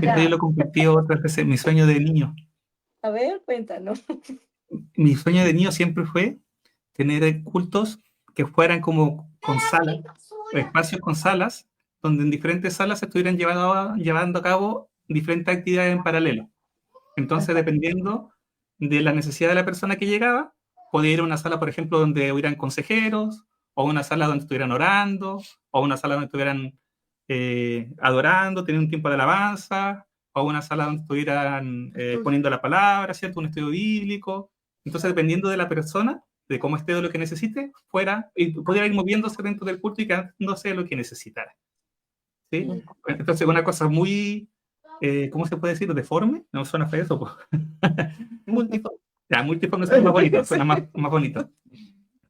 Esto yo lo compartí otras veces, mi sueño de niño. A ver, cuéntanos. Mi sueño de niño siempre fue tener cultos que fueran como con salas, espacios con salas, donde en diferentes salas se estuvieran llevando a cabo diferentes actividades en paralelo. Entonces, dependiendo de la necesidad de la persona que llegaba, podía ir a una sala, por ejemplo, donde hubieran consejeros, o una sala donde estuvieran orando, o una sala donde estuvieran adorando, teniendo un tiempo de alabanza, o una sala donde estuvieran poniendo la palabra, ¿cierto? Un estudio bíblico. Entonces, dependiendo de la persona, de cómo esté o lo que necesite, fuera, y pudiera ir moviéndose dentro del culto y quedándose lo que necesitara. ¿Sí? Entonces, una cosa muy, ¿cómo se puede decir? ¿Deforme? No suena feo eso, pues. Multiforme. Ya, multiforme suena más bonito, suena más bonito.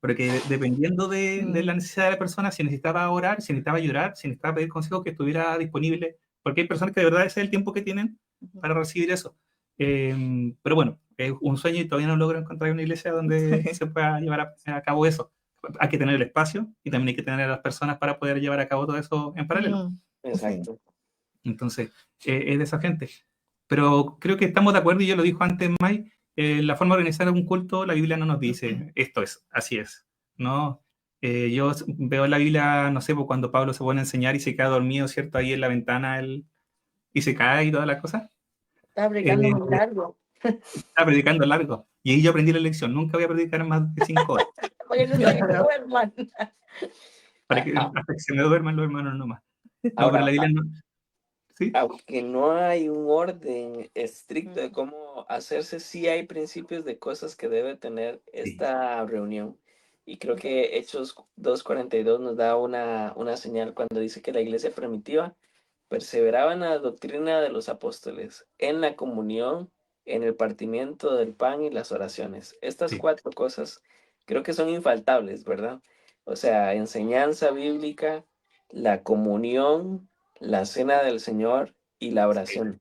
Pero que dependiendo de la necesidad de la persona, si necesitaba orar, si necesitaba llorar, si necesitaba pedir consejo, que estuviera disponible, porque hay personas que de verdad ese es el tiempo que tienen para recibir eso. Pero bueno, es un sueño y todavía no logro encontrar una iglesia donde se pueda llevar a cabo eso. Hay que tener el espacio y también hay que tener a las personas para poder llevar a cabo todo eso en paralelo. Exacto. Entonces, es desafiante. Pero creo que estamos de acuerdo, y yo lo dijo antes, Mike, la forma de organizar un culto, la Biblia no nos dice esto es, así es, ¿no? Yo veo en la Biblia, no sé, pues cuando Pablo se pone a enseñar y se queda dormido, ¿cierto? Ahí en la ventana y se cae y todas las cosas. Estaba predicando muy largo. Está predicando largo. Y ahí yo aprendí la lección, nunca voy a predicar en más de 5 horas. Porque no se duerman. Para que hasta que se me duerman los hermanos nomás. No, Ahora, pero la Biblia no. ¿Sí? aunque no hay un orden estricto de cómo hacerse, sí hay principios de cosas que debe tener esta reunión. Y creo que Hechos 2:42 nos da una señal cuando dice que la iglesia primitiva perseveraba en la doctrina de los apóstoles, en la comunión, en el partimiento del pan y las oraciones. Estas Sí. 4 cosas creo que son infaltables, ¿verdad? O sea, enseñanza bíblica, la comunión, la cena del Señor y la oración.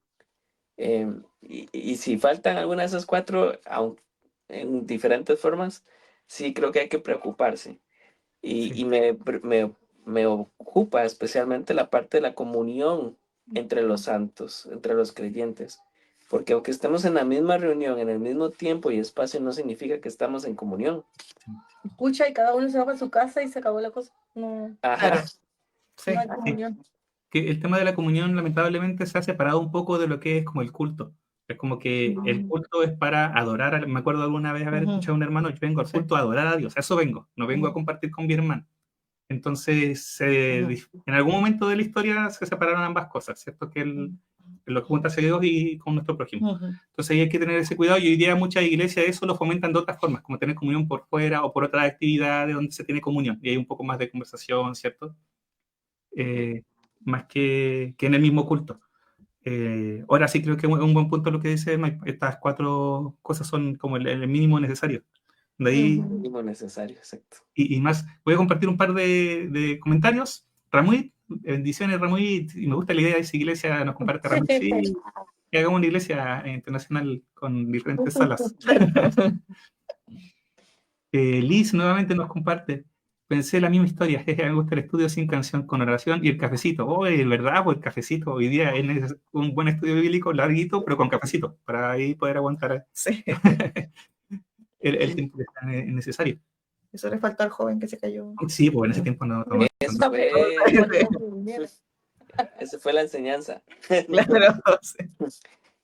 Y si faltan algunas de esas 4, en diferentes formas, sí creo que hay que preocuparse. Y Sí. me ocupa especialmente la parte de la comunión entre los santos, entre los creyentes. Porque aunque estemos en la misma reunión, en el mismo tiempo y espacio, no significa que estamos en comunión. Escucha y cada uno se va para su casa y se acabó la cosa. No, Ajá. Claro. Sí. no hay comunión. Que el tema de la comunión lamentablemente se ha separado un poco de lo que es como el culto. Es como que el culto es para adorar. Me acuerdo alguna vez haber escuchado a un hermano, yo vengo al culto a adorar a Dios, a eso vengo, no vengo a compartir con mi hermano. Entonces, en algún momento de la historia se separaron ambas cosas, ¿cierto? Que lo que junta hacia Dios y con nuestro prójimo. Entonces ahí hay que tener ese cuidado, y hoy día muchas iglesias eso lo fomentan de otras formas, como tener comunión por fuera o por otras actividades donde se tiene comunión, y hay un poco más de conversación, ¿cierto? Más que en el mismo culto. Ahora sí creo que es un buen punto lo que dice Mike. Estas 4 cosas son como el mínimo necesario. De ahí, Mínimo necesario, exacto. y más, voy a compartir un par de comentarios. Ramuy, bendiciones Ramuy, y me gusta la idea de esa iglesia, nos comparte Ramuy, sí, que hagamos una iglesia internacional con diferentes salas. Liz nuevamente nos comparte, pensé la misma historia, me gusta el estudio sin canción con oración y el cafecito. Oh, es verdad, pues el cafecito hoy día es un buen estudio bíblico larguito, pero con cafecito, para ahí poder aguantar Sí. el tiempo que sea necesario. Eso le faltó al joven que se cayó. Sí, pues en ese tiempo no tomaba. Esa fue la enseñanza. Claro. Sí.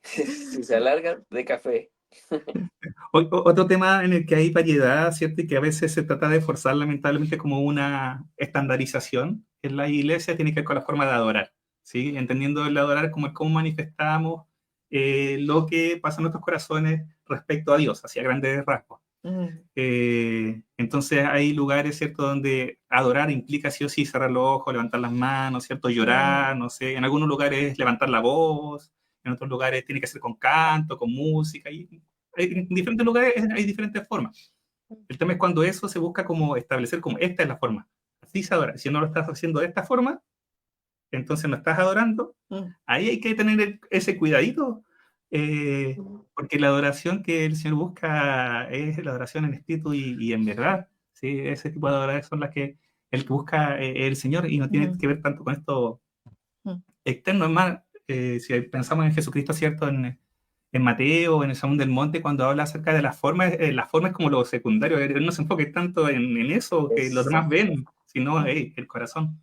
Si se alarga, de café. Otro tema en el que hay variedad, ¿cierto? Y que a veces se trata de forzar lamentablemente como una estandarización en la iglesia, tiene que ver con la forma de adorar, ¿sí? Entendiendo el adorar como el cómo manifestamos lo que pasa en nuestros corazones respecto a Dios, hacia grandes rasgos. Entonces hay lugares, ¿cierto?, donde adorar implica sí o sí cerrar los ojos, levantar las manos, ¿cierto?, llorar, no sé, en algunos lugares levantar la voz, en otros lugares tiene que ser con canto, con música, y en diferentes lugares hay diferentes formas. El tema es cuando eso se busca como establecer como esta es la forma, así se adora. Si no lo estás haciendo de esta forma, entonces no estás adorando. Ahí hay que tener ese cuidadito, porque la adoración que el Señor busca es la adoración en espíritu y en verdad, ¿sí? Ese tipo de adoraciones son las que el que busca el Señor, y no tiene que ver tanto con esto externo. Es más, si pensamos en Jesucristo, ¿cierto?, en Mateo, en el Sermón del Monte, cuando habla acerca de la forma es como lo secundario. Él no se enfoque tanto en eso que los demás ven, sino el corazón.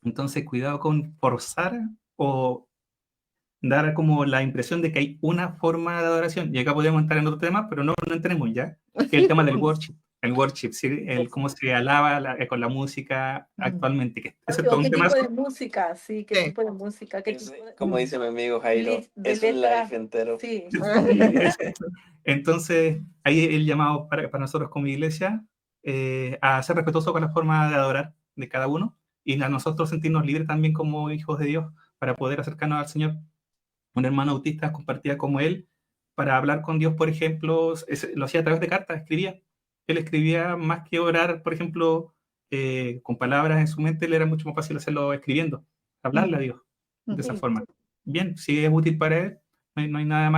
Entonces, cuidado con forzar o dar como la impresión de que hay una forma de adoración. Y acá podemos entrar en otro tema, pero no entremos ya, que es el tema del worship. El worship, ¿sí? El cómo se alaba con la música actualmente. Que ese es todo un ¿Qué tema. tipo de música? Sí, ¿qué Sí. tipo de música? ¿Qué tipo de, Como dice mi amigo Jairo, de es un letra? live entero. Sí. Entonces, ahí el llamado para nosotros como iglesia a ser respetuosos con la forma de adorar de cada uno y a nosotros sentirnos libres también como hijos de Dios para poder acercarnos al Señor. Un hermano autista compartía como él, para hablar con Dios, por ejemplo, lo hacía a través de cartas, escribía. Él escribía más que orar, por ejemplo, con palabras en su mente, le era mucho más fácil hacerlo escribiendo, hablarle a Dios de esa Sí. forma. Bien, si es útil para él, no hay nada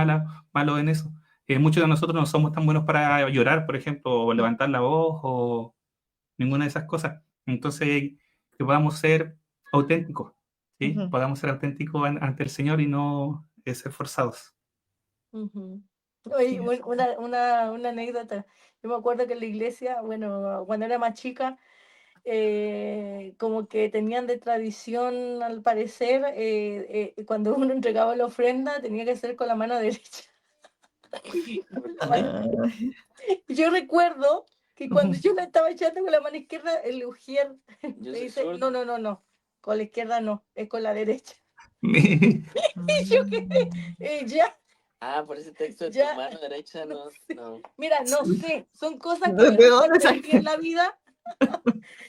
malo en eso. Muchos de nosotros no somos tan buenos para llorar, por ejemplo, o levantar la voz, o ninguna de esas cosas. Entonces, que podamos ser auténticos, ¿sí? Ujú. Podamos ser auténticos ante el Señor y no ser forzados. Ujú. Oye, Sí. una anécdota. Yo me acuerdo que en la iglesia, bueno, cuando era más chica, como que tenían de tradición, al parecer, cuando uno entregaba la ofrenda, tenía que ser con la mano derecha. Ay. Yo recuerdo que cuando yo la estaba echando con la mano izquierda, el ujier Yo me soy dice, zurdo. no, con la izquierda no, es con la derecha. Sí, Y yo que, ya, Ah, por ese texto de tu ya, mano derecha, no no, sé. no. Mira, no sé, son cosas que yo ¿De no dónde aprendí en sacaste? la vida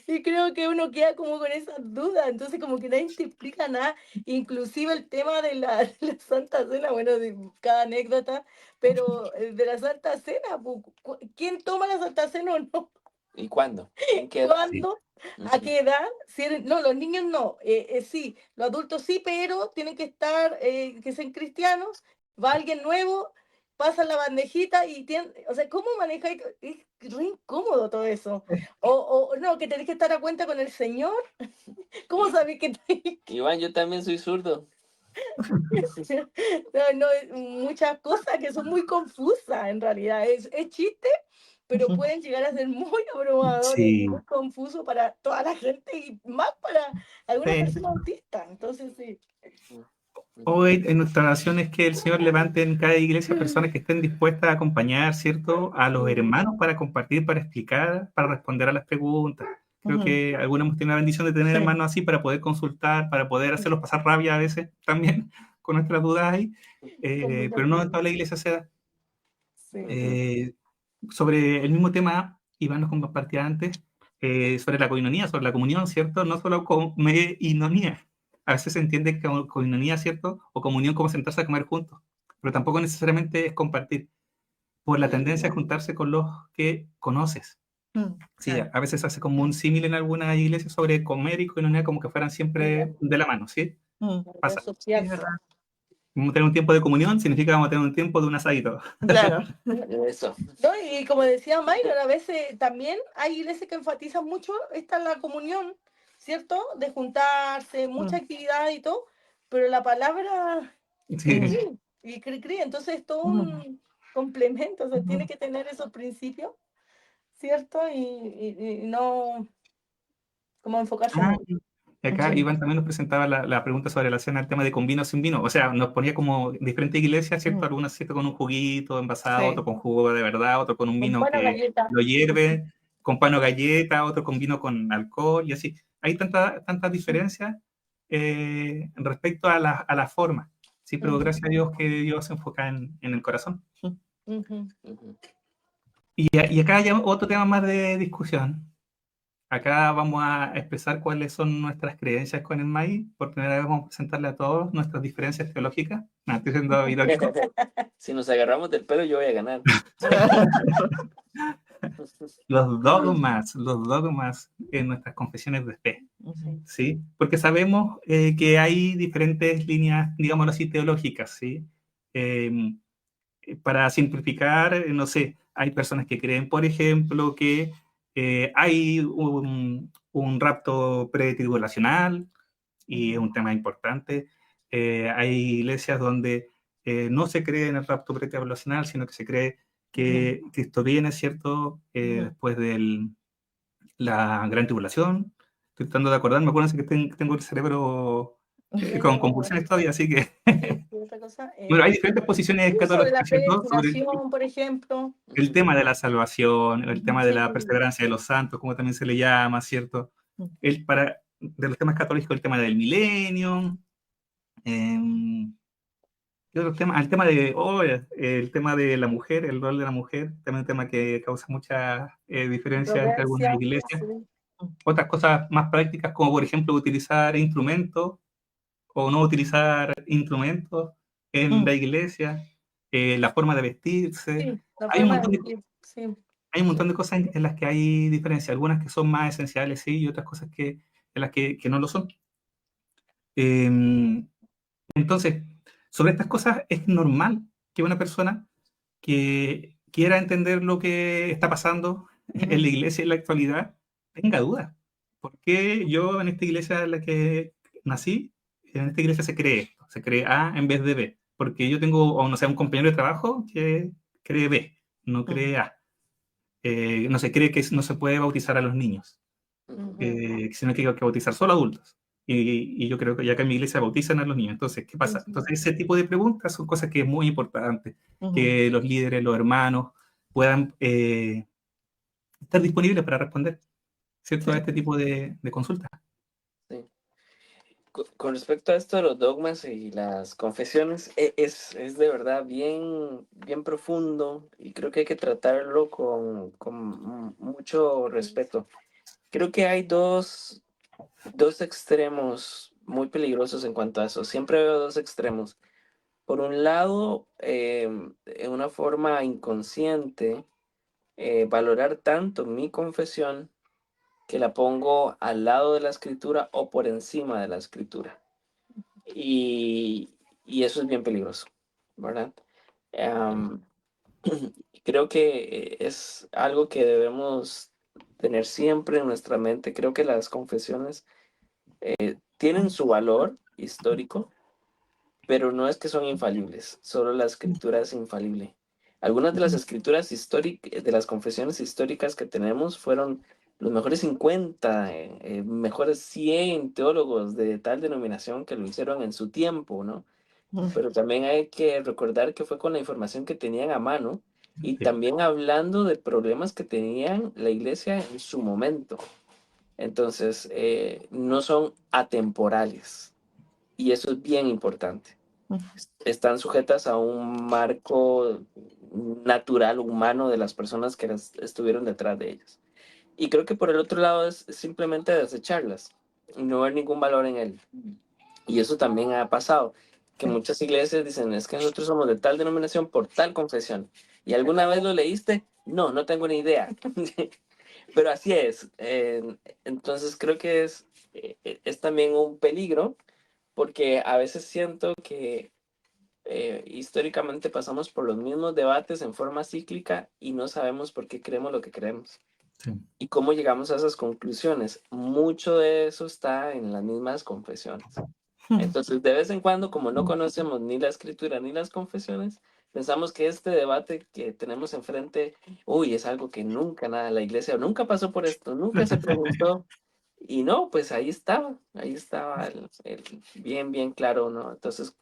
y creo que uno queda como con esas dudas, entonces como que nadie te explica nada, inclusive el tema de de la Santa Cena, bueno, de cada anécdota, pero de la Santa Cena, ¿quién toma la Santa Cena o no? ¿Y cuándo? ¿En qué edad? sí. ¿Cuándo? ¿A Ujú. qué edad? No, los niños no, sí, los adultos sí, pero tienen que estar, que sean cristianos, va alguien nuevo, pasa la bandejita y tienen, o sea, ¿cómo manejáis? Es re incómodo todo eso. O no, que tenés que estar a cuenta con el Señor. ¿Cómo sabés que Iván, yo también soy zurdo. no, muchas cosas que son muy confusas en realidad? Es chiste, pero pueden llegar a ser muy abrumadores y Sí, muy confusos para toda la gente y más para algunas sí. personas autistas. Entonces, sí. Hoy en nuestra oración es que el Señor levante en cada iglesia personas que estén dispuestas a acompañar, ¿cierto?, a los hermanos para compartir, para explicar, para responder a las preguntas. Creo Ujú. que algunos hemos tenido la bendición de tener Sí. hermanos así para poder consultar, para poder hacerlos pasar rabia a veces también con nuestras dudas ahí, pero no en toda la iglesia se da. Sí. Sobre el mismo tema, Iván nos compartía antes, sobre la coinonía, sobre la comunión, ¿cierto? No solo coinonía. A veces se entiende que coinonía, ¿cierto? O comunión como sentarse a comer juntos, pero tampoco necesariamente es compartir, por la tendencia a juntarse con los que conoces. Sí, Claro. a veces se hace como un símil en algunas iglesias sobre comer y coinonía como que fueran siempre de la mano, ¿sí? Pasa. Sí, es verdad. Vamos a tener un tiempo de comunión, significa vamos a tener un tiempo de un asadito. Claro. Eso. No, y como decía Mayron, a veces también hay iglesias que enfatizan mucho esta la comunión, ¿cierto? De juntarse, mucha actividad y todo, pero la palabra Sí. y cri, entonces es todo Ujú. un complemento, o sea, tiene que tener esos principios, ¿cierto? Y no como enfocarse Ah, mucho. y acá Sí. Iván también nos presentaba la pregunta sobre la cena, el tema de con vino o sin vino. O sea, nos ponía como diferentes iglesias, ¿cierto? Algunas ¿cierto? Con un juguito envasado, otro Sí. con jugo de verdad, otro con un Con vino pan o que galleta. lo hierve, con pan o galleta, otro con vino con alcohol y así. Hay tantas diferencias respecto a la forma. Sí, pero gracias a Dios que Dios se enfoca en el corazón. Ujú. Ujú. Y acá hay otro tema más de discusión. Acá vamos a expresar cuáles son nuestras creencias con el maíz. Por primera vez vamos a presentarle a todos nuestras diferencias teológicas. No, estoy siendo irónico. Si nos agarramos del pelo, yo voy a ganar. Los dogmas en nuestras confesiones de fe, Ujú. ¿sí? Porque sabemos que hay diferentes líneas, digámoslo así, teológicas, ¿sí? Eh, para simplificar, no sé, hay personas que creen, por ejemplo, que hay un rapto pretribulacional, y es un tema importante. Hay iglesias donde no se cree en el rapto pretribulacional, sino que se cree que Cristo viene, ¿cierto? Después de la gran tribulación. Estoy tratando de acordarme, acuérdense que tengo el cerebro con convulsiones todavía, así que cosa. Bueno, hay diferentes posiciones Sí, sobre la escatológicas, ¿cierto? Sobre predestinación, por ejemplo. el tema de la salvación, el tema de Sí, la perseverancia de los santos, como también se le llama, ¿cierto? De los temas católicos, el tema del milenio, ¿qué otros temas? El tema el tema de la mujer, el rol de la mujer, también un tema que causa mucha diferencia entre algunas controversia. iglesias. Sí. Otras cosas más prácticas, como por ejemplo utilizar instrumentos o no utilizar instrumentos en la iglesia, la forma de vestirse. Sí, la Hay un forma de montón de, vestir, sí. hay un montón de cosas en las que hay diferencia, algunas que son más esenciales, sí, y otras cosas en las que no lo son. Eh, entonces, sobre estas cosas es normal que una persona que quiera entender lo que está pasando en la iglesia en la actualidad tenga dudas. ¿Por qué yo en esta iglesia en la que nací, en esta iglesia se cree esto? Se cree A en vez de B. Porque yo tengo, o no sé, un compañero de trabajo que cree B, no cree A. No se cree que no se puede bautizar a los niños, sino que hay que bautizar solo adultos. Y yo creo que ya que en mi iglesia bautizan a los niños. Entonces, ¿qué pasa? Entonces, ese tipo de preguntas son cosas que es muy importante que los líderes, los hermanos puedan estar disponibles para responder, ¿cierto? A este tipo de consultas. Sí. Con respecto a esto de los dogmas y las confesiones, es de verdad bien, bien profundo y creo que hay que tratarlo con mucho respeto. Creo que hay dos extremos muy peligrosos en cuanto a eso. Siempre veo dos extremos. Por un lado, en una forma inconsciente, valorar tanto mi confesión que la pongo al lado de la escritura o por encima de la escritura. Y, y eso es bien peligroso, ¿verdad? Am, Creo que es algo que debemos tener siempre en nuestra mente. Creo que las confesiones tienen su valor histórico, pero no es que son infalibles, solo la escritura es infalible. Algunas de las escrituras históricas, de las confesiones históricas que tenemos fueron los mejores 50, mejores 100 teólogos de tal denominación que lo hicieron en su tiempo, ¿no? Pero también hay que recordar que fue con la información que tenían a mano y Sí. también hablando de problemas que tenían la iglesia en su momento. Entonces, no son atemporales y eso es bien importante. Están sujetas a un marco natural, humano de las personas que estuvieron detrás de ellas. Y creo que por el otro lado es simplemente desecharlas y no ver ningún valor en él. Y eso también ha pasado, que muchas iglesias dicen, es que nosotros somos de tal denominación por tal confesión. ¿Y alguna vez lo leíste? No, no tengo ni idea. Pero así es. Entonces creo que es también un peligro porque a veces siento que históricamente pasamos por los mismos debates en forma cíclica y no sabemos por qué creemos lo que creemos. Sí. ¿Y cómo llegamos a esas conclusiones? Mucho de eso está en las mismas confesiones. Entonces, de vez en cuando, como no conocemos ni la escritura ni las confesiones, pensamos que este debate que tenemos enfrente, uy, es algo que nunca nada, la iglesia nunca pasó por esto, nunca se preguntó. Y no, pues ahí estaba bien, bien claro, ¿no? Entonces,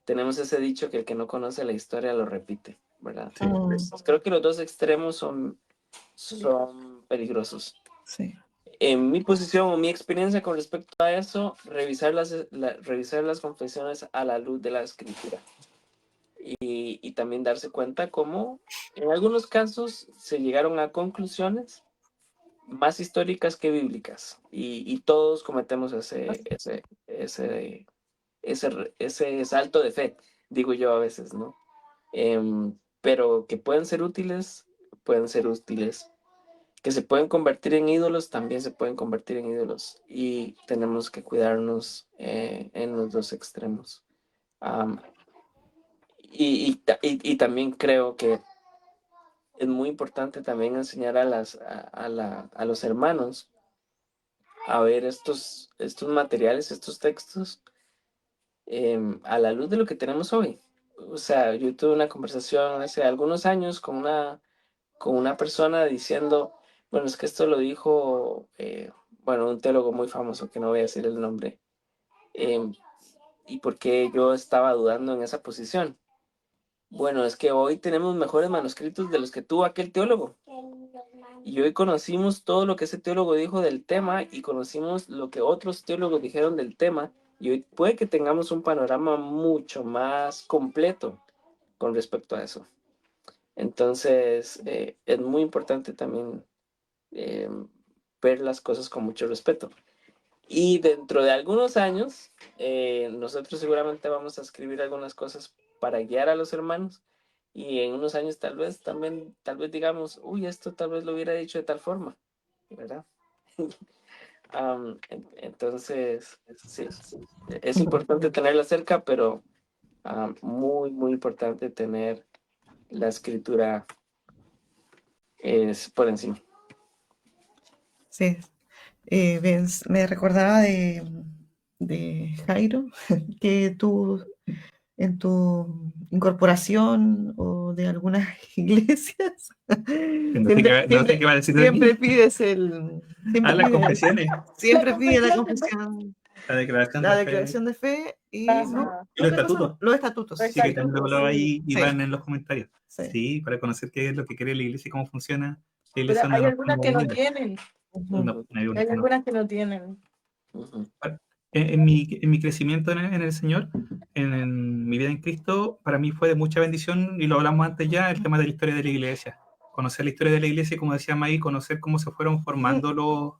tenemos ese dicho que el que no conoce la historia lo repite, ¿verdad? Sí. Entonces, creo que los dos extremos son peligrosos. Sí. En mi posición o mi experiencia con respecto a eso, revisar las confesiones a la luz de la escritura y también darse cuenta cómo en algunos casos se llegaron a conclusiones más históricas que bíblicas y todos cometemos ese salto de fe, digo yo a veces, ¿no? Pero que pueden ser útiles que se pueden convertir en ídolos, también se pueden convertir en ídolos. Y tenemos que cuidarnos en los dos extremos. Am, y también creo que es muy importante también enseñar a los hermanos a ver estos materiales, estos textos, a la luz de lo que tenemos hoy. O sea, yo tuve una conversación hace algunos años con una persona diciendo, bueno, es que esto lo dijo, bueno, un teólogo muy famoso, que no voy a decir el nombre, eh, ¿Y por qué yo estaba dudando en esa posición? Bueno, es que hoy tenemos mejores manuscritos de los que tuvo aquel teólogo. Y hoy conocimos todo lo que ese teólogo dijo del tema y conocimos lo que otros teólogos dijeron del tema. Y hoy puede que tengamos un panorama mucho más completo con respecto a eso. Entonces, es muy importante también ver las cosas con mucho respeto. Y dentro de algunos años, nosotros seguramente vamos a escribir algunas cosas para guiar a los hermanos. Y en unos años tal vez también, tal vez digamos, uy, esto tal vez lo hubiera dicho de tal forma, ¿verdad? Entonces, sí, es importante tenerla cerca, pero muy, muy importante tener la escritura por encima. Sí. Me recordaba de Jairo, que tú en tu incorporación o de algunas iglesias No sé qué va a decir de mí. siempre pides el Las confesiones, siempre pides la confesión, la declaración la de fe declaración de fe y Ajá. y los estatutos. los estatutos. Los Sí, que también lo hablaba ahí Sí. Iván en los comentarios. Sí. Sí, para conocer qué es lo que quiere la iglesia y cómo funciona la Pero iglesia donde hay nos algunas que no unimos. tienen. Ujú. No, hay unas Hay que no. algunas que no tienen. En mi crecimiento en el Señor, en mi vida en Cristo, para mí fue de mucha bendición, y lo hablamos antes ya, el tema de la historia de la iglesia. Conocer la historia de la iglesia y, como decía May, conocer cómo se fueron formando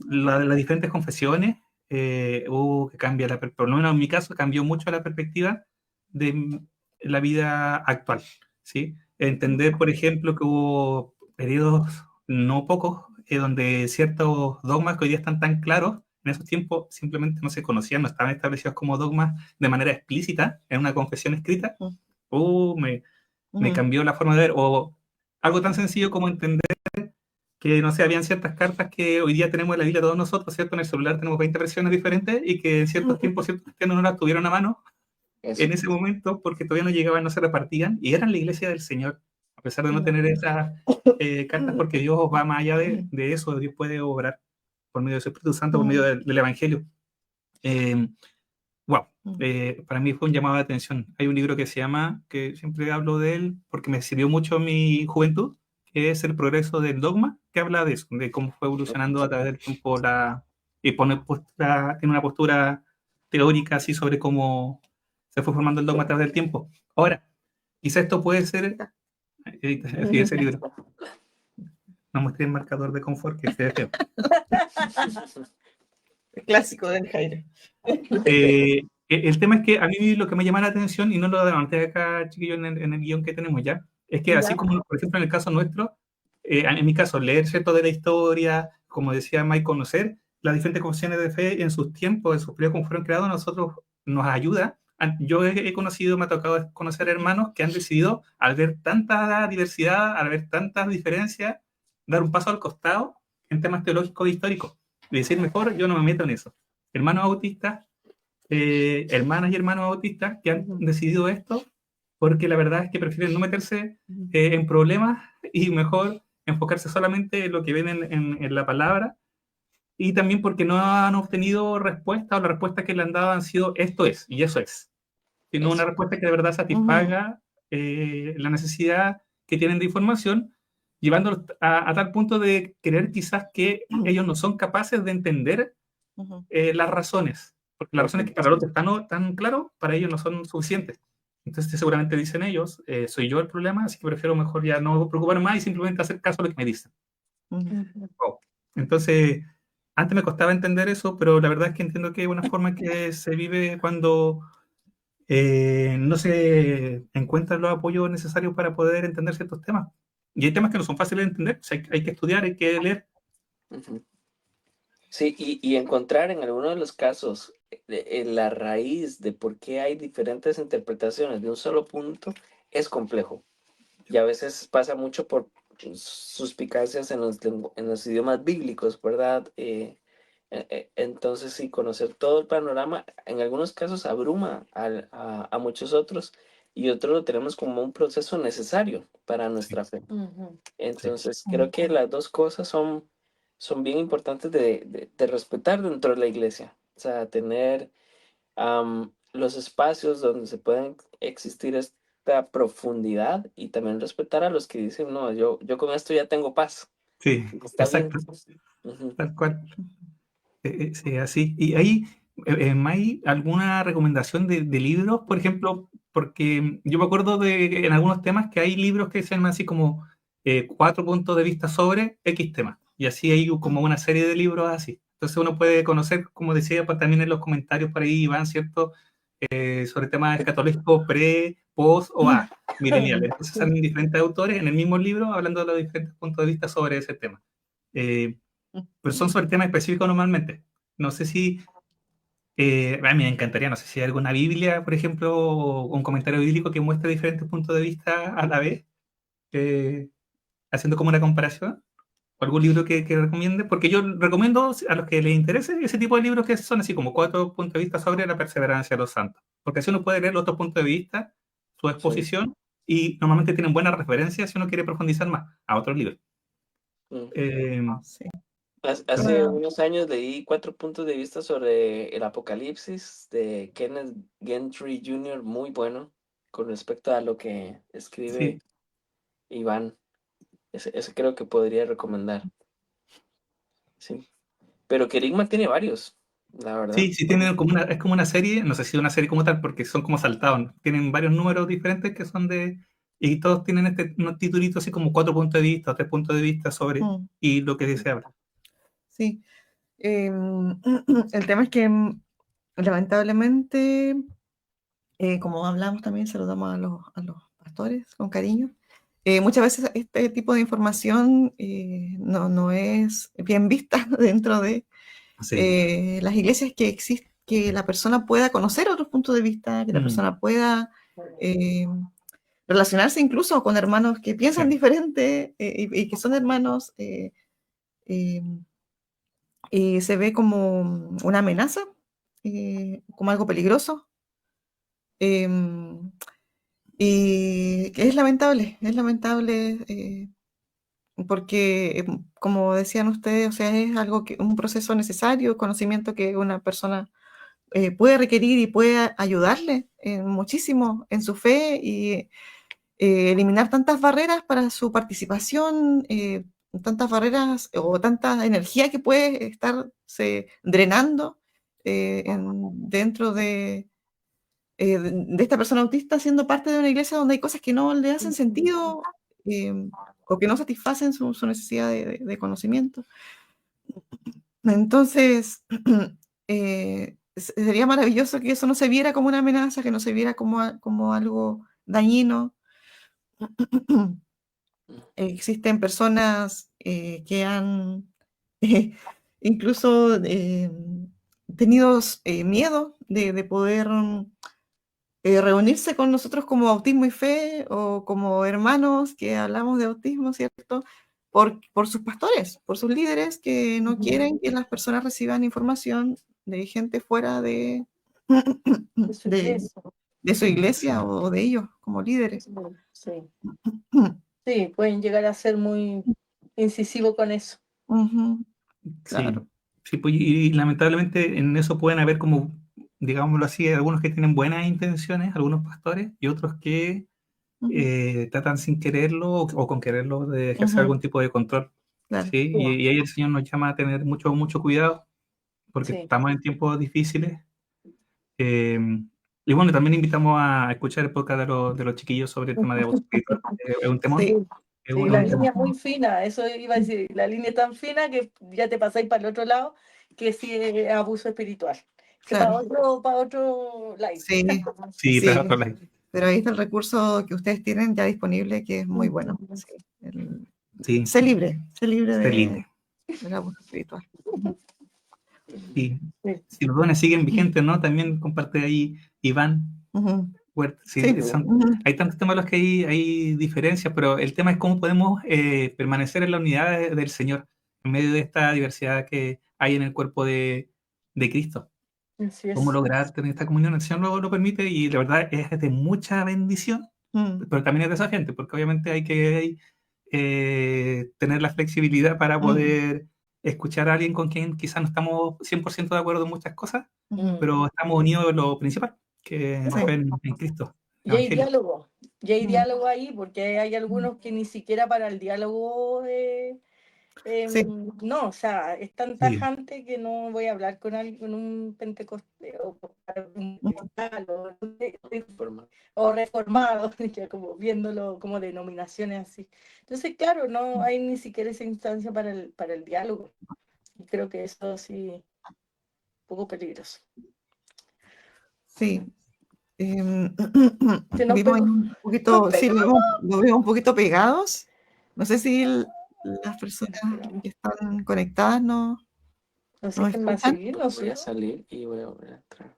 las diferentes confesiones, que cambia por lo menos en mi caso, cambió mucho la perspectiva de la vida actual, ¿sí? Entender, por ejemplo, que hubo periodos no pocos donde ciertos dogmas que hoy día están tan claros, en esos tiempos simplemente no se conocían, no estaban establecidos como dogmas de manera explícita en una confesión escrita. Me cambió la forma de ver, o algo tan sencillo como entender que, no sé, habían ciertas cartas que hoy día tenemos en la Biblia todos nosotros, ¿cierto? En el celular tenemos 20 versiones diferentes, y que en ciertos tiempos ciertos cristianos no las tuvieron a mano en ese momento porque todavía no llegaban, no se repartían, y eran la iglesia del Señor, a pesar de no tener esas cartas, porque Dios va más allá de eso. Dios puede obrar por medio de su Espíritu Santo, por medio del Evangelio. Para mí fue un llamado de atención. Hay un libro que se llama, que siempre hablo de él porque me sirvió mucho en mi juventud, que es El progreso del dogma, que habla de eso, de cómo fue evolucionando a través del tiempo y tiene una postura teórica así sobre cómo se fue formando el dogma a través del tiempo. Ahora, quizá esto puede ser, sí, ese libro. No mostré el marcador de confort, que se ve feo. El clásico del Jairo. El tema es que a mí lo que me llama la atención, y no lo adelanté acá, chiquillo, en el guión que tenemos ya, es que así como, por ejemplo, en el caso nuestro, en mi caso, leer cierto de la historia, como decía Mike, conocer las diferentes confesiones de fe en sus tiempos, en sus periodos como fueron creados, a nosotros nos ayuda. Yo he conocido, me ha tocado conocer hermanos que han decidido, al ver tanta diversidad, al ver tantas diferencias, dar un paso al costado en temas teológicos e históricos y decir, mejor yo no me meto en eso. Hermanos autistas, hermanas y hermanos autistas que han decidido esto porque la verdad es que prefieren no meterse en problemas y mejor enfocarse solamente en lo que ven en la palabra, y también porque no han obtenido respuesta, o la respuesta que le han dado han sido esto es y eso es, sino una respuesta que de verdad satisfaga la necesidad que tienen de información, llevándolos a tal punto de creer quizás que ellos no son capaces de entender las razones, porque las razones que para los están tan claro, para ellos no son suficientes. Entonces seguramente dicen ellos, soy yo el problema, así que prefiero mejor ya no preocuparme más y simplemente hacer caso a lo que me dicen. Entonces, antes me costaba entender eso, pero la verdad es que entiendo que es una forma que se vive cuando no se encuentran los apoyos necesarios para poder entender ciertos temas. Y hay temas que no son fáciles de entender, o sea, hay que estudiar, hay que leer. Sí, y encontrar en algunos de los casos en la raíz de por qué hay diferentes interpretaciones de un solo punto es complejo. Y a veces pasa mucho por suspicacias en los idiomas bíblicos, ¿verdad? Entonces, sí, conocer todo el panorama, en algunos casos abruma a muchos otros, y otros lo tenemos como un proceso necesario para nuestra fe. Entonces, creo que las dos cosas son bien importantes de respetar dentro de la iglesia. O sea, tener los espacios donde se pueden existir esta profundidad y también respetar a los que dicen, no, yo con esto ya tengo paz. Sí, Está bien. exacto, Ujú. tal cual. Sí, así. ¿Y hay, May, alguna recomendación de libros, por ejemplo? Porque yo me acuerdo de en algunos temas que hay libros que se llaman así como 4 puntos de vista sobre X tema. Y así hay como una serie de libros así. Entonces uno puede conocer, como decía pues, también en los comentarios por ahí, Iván, ¿cierto? Sobre temas escatológicos pre, post o a milenial. Entonces salen diferentes autores en el mismo libro hablando de los diferentes puntos de vista sobre ese tema. Pero son sobre temas específicos normalmente. No sé si, a mí me encantaría, no sé si hay alguna Biblia, por ejemplo, o un comentario bíblico que muestre diferentes puntos de vista a la vez, eh, haciendo como una comparación, o algún libro que recomiende, porque yo recomiendo a los que les interese ese tipo de libros que son así como 4 puntos de vista sobre la perseverancia de los santos, porque así uno puede leer los otros puntos de vista, su Sí. exposición, y normalmente tienen buenas referencias si uno quiere profundizar más a otros libros. Mm. Sí. Hace Ah. unos años leí 4 puntos de vista sobre el Apocalipsis de Kenneth Gentry Jr., muy bueno, con respecto a lo que escribe Sí, Iván. Ese creo que podría recomendar. Sí. Pero Kerigma tiene varios, la verdad. sí, tienen como es como una serie, no sé si una serie como tal, porque son como saltados, ¿no? Tienen varios números diferentes que son y todos tienen unos titulitos así como 4 puntos de vista, 3 puntos de vista sobre, Mm, y lo que se habla. sí. El tema es que lamentablemente, como hablamos también, saludamos a los pastores con cariño. Muchas veces este tipo de información no es bien vista dentro de Sí. las iglesias, que existe, que la persona pueda conocer otros puntos de vista, que la persona pueda eh, relacionarse incluso con hermanos que piensan Sí. diferente y que son hermanos, eh, y se ve como una amenaza, como algo peligroso. Y que es lamentable porque, como decían ustedes, o sea, es algo que un proceso necesario, conocimiento que una persona puede requerir y puede ayudarle muchísimo en su fe y eliminar tantas barreras para su participación, tantas barreras o tanta energía que puede estarse drenando dentro de esta persona autista, siendo parte de una iglesia donde hay cosas que no le hacen sentido eh, o que no satisfacen su necesidad de conocimiento. Entonces, sería maravilloso que eso no se viera como una amenaza, que no se viera como algo dañino. Existen personas que han incluso tenido miedo de poder reunirse con nosotros como Autismo y Fe o como hermanos que hablamos de autismo, ¿cierto? Por sus pastores, por sus líderes que no quieren que las personas reciban información de gente fuera De su de, iglesia. de su iglesia o de ellos como líderes. Sí. Sí, pueden llegar a ser muy incisivos con eso. Ujú, Sí, claro. sí, pues, y lamentablemente en eso pueden haber como, digámoslo así, algunos que tienen buenas intenciones, algunos pastores, y otros que Ujú, tratan sin quererlo o con quererlo de ejercer ujú, algún tipo de control. claro. Sí, y ahí el Señor nos llama a tener mucho, mucho cuidado, porque Sí. estamos en tiempos difíciles. Eh, y bueno, también invitamos a escuchar el podcast de los chiquillos sobre el tema de abuso espiritual. Es un temón, Sí, es Sí, un, es la un línea temón. es muy fina, eso iba a decir, la línea es tan fina que ya te pasáis para el otro lado, que sí es abuso espiritual. Que claro. para otro live. Sí, Sí, sí. trabajo online. Pero ahí está el recurso que ustedes tienen ya disponible, que es muy bueno. Sí, Sí, sé libre ser libre. del abuso espiritual. Ujú. Sí. Sí. Si los dones siguen vigentes, ¿no? También comparte ahí Iván Ujú. Huerta. Sí, Sí, ujú, hay tantos temas en los que hay diferencias, pero el tema es cómo podemos permanecer en la unidad del Señor en medio de esta diversidad que hay en el cuerpo de Cristo. Así Cómo es. lograr tener esta comunión, el Señor lo permite y la verdad es de mucha bendición, mm, pero también es desafiante, porque obviamente hay que tener la flexibilidad para mm, poder escuchar a alguien con quien quizás no estamos 100% de acuerdo en muchas cosas, Mm. pero estamos unidos en lo principal, que es Sí. fe en Cristo, Y hay Evangelio. diálogo, y hay Mm. diálogo ahí, porque hay algunos que ni siquiera para el diálogo, Sí. no, o sea, es tan Sí. tajante que no voy a hablar con alguien, con un pentecostés o con un cristal, Forma. o reformado, ya como viéndolo como denominaciones así. Entonces, claro, no hay ni siquiera esa instancia para el diálogo. Y creo que eso sí es un poco peligroso. Sí. Se nos Vimos ahí pegó. un poquito, sí, lo veo un poquito pegados. No sé si las personas que están conectadas no No sé quién va a escuchan. seguir, no Voy a sé. salir y voy a volver a entrar.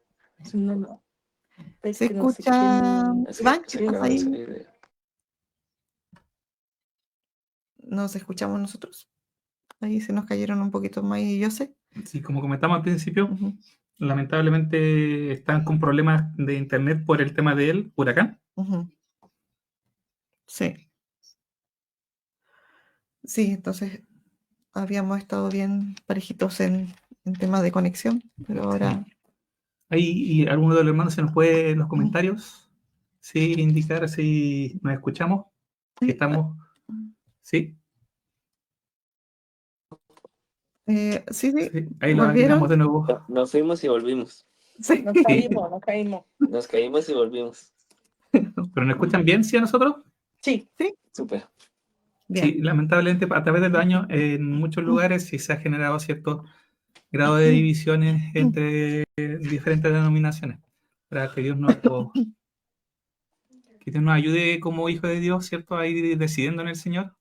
No, no. Es ¿Se que no sé escucha, quién. Es que Iván, que se estás acaba de ahí? salir de... ¿Nos escuchamos nosotros? Ahí se nos cayeron un poquito más y yo sé. Sí, como comentamos al principio, Ujú, lamentablemente están con problemas de internet por el tema del huracán. ujú. Sí. Sí, entonces habíamos estado bien parejitos en tema de conexión, pero ahora Ahí, y alguno de los hermanos se nos puede en los comentarios, sí, indicar si nos escuchamos, si estamos, sí, sí, sí, sí, ahí lo agregamos de volvieron. nuevo. Nos fuimos y volvimos. Sí. Nos Sí, caímos, nos caímos. Nos caímos y volvimos. pero ¿nos escuchan bien, sí, a nosotros? Sí, Sí, Súper. Sí, bien. lamentablemente a través del año en muchos lugares sí se ha generado cierto grado de divisiones entre diferentes denominaciones, para que que Dios nos ayude como hijo de Dios, ¿cierto? A ir decidiendo en el Señor,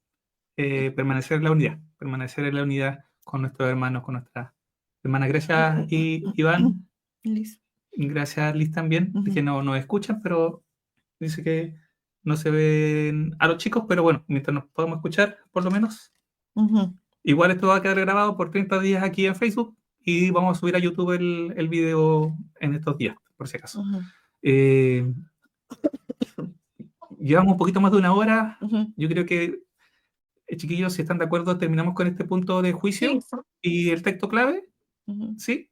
permanecer en la unidad con nuestros hermanos, con nuestra hermana Grecia y Iván. Liz. Gracias, Liz, también, Ujú. que no nos escuchan, pero dice que no se ven a los chicos, pero bueno, mientras nos podamos escuchar, por lo menos. Ujú. Igual esto va a quedar grabado por 30 días aquí en Facebook y vamos a subir a YouTube el video en estos días, por si acaso. Ujú. Eh, Llevamos un poquito más de una hora. Ujú. Yo creo que, chiquillos, si están de acuerdo, terminamos con este punto de juicio sí, y el texto clave. Ujú. ¿Sí?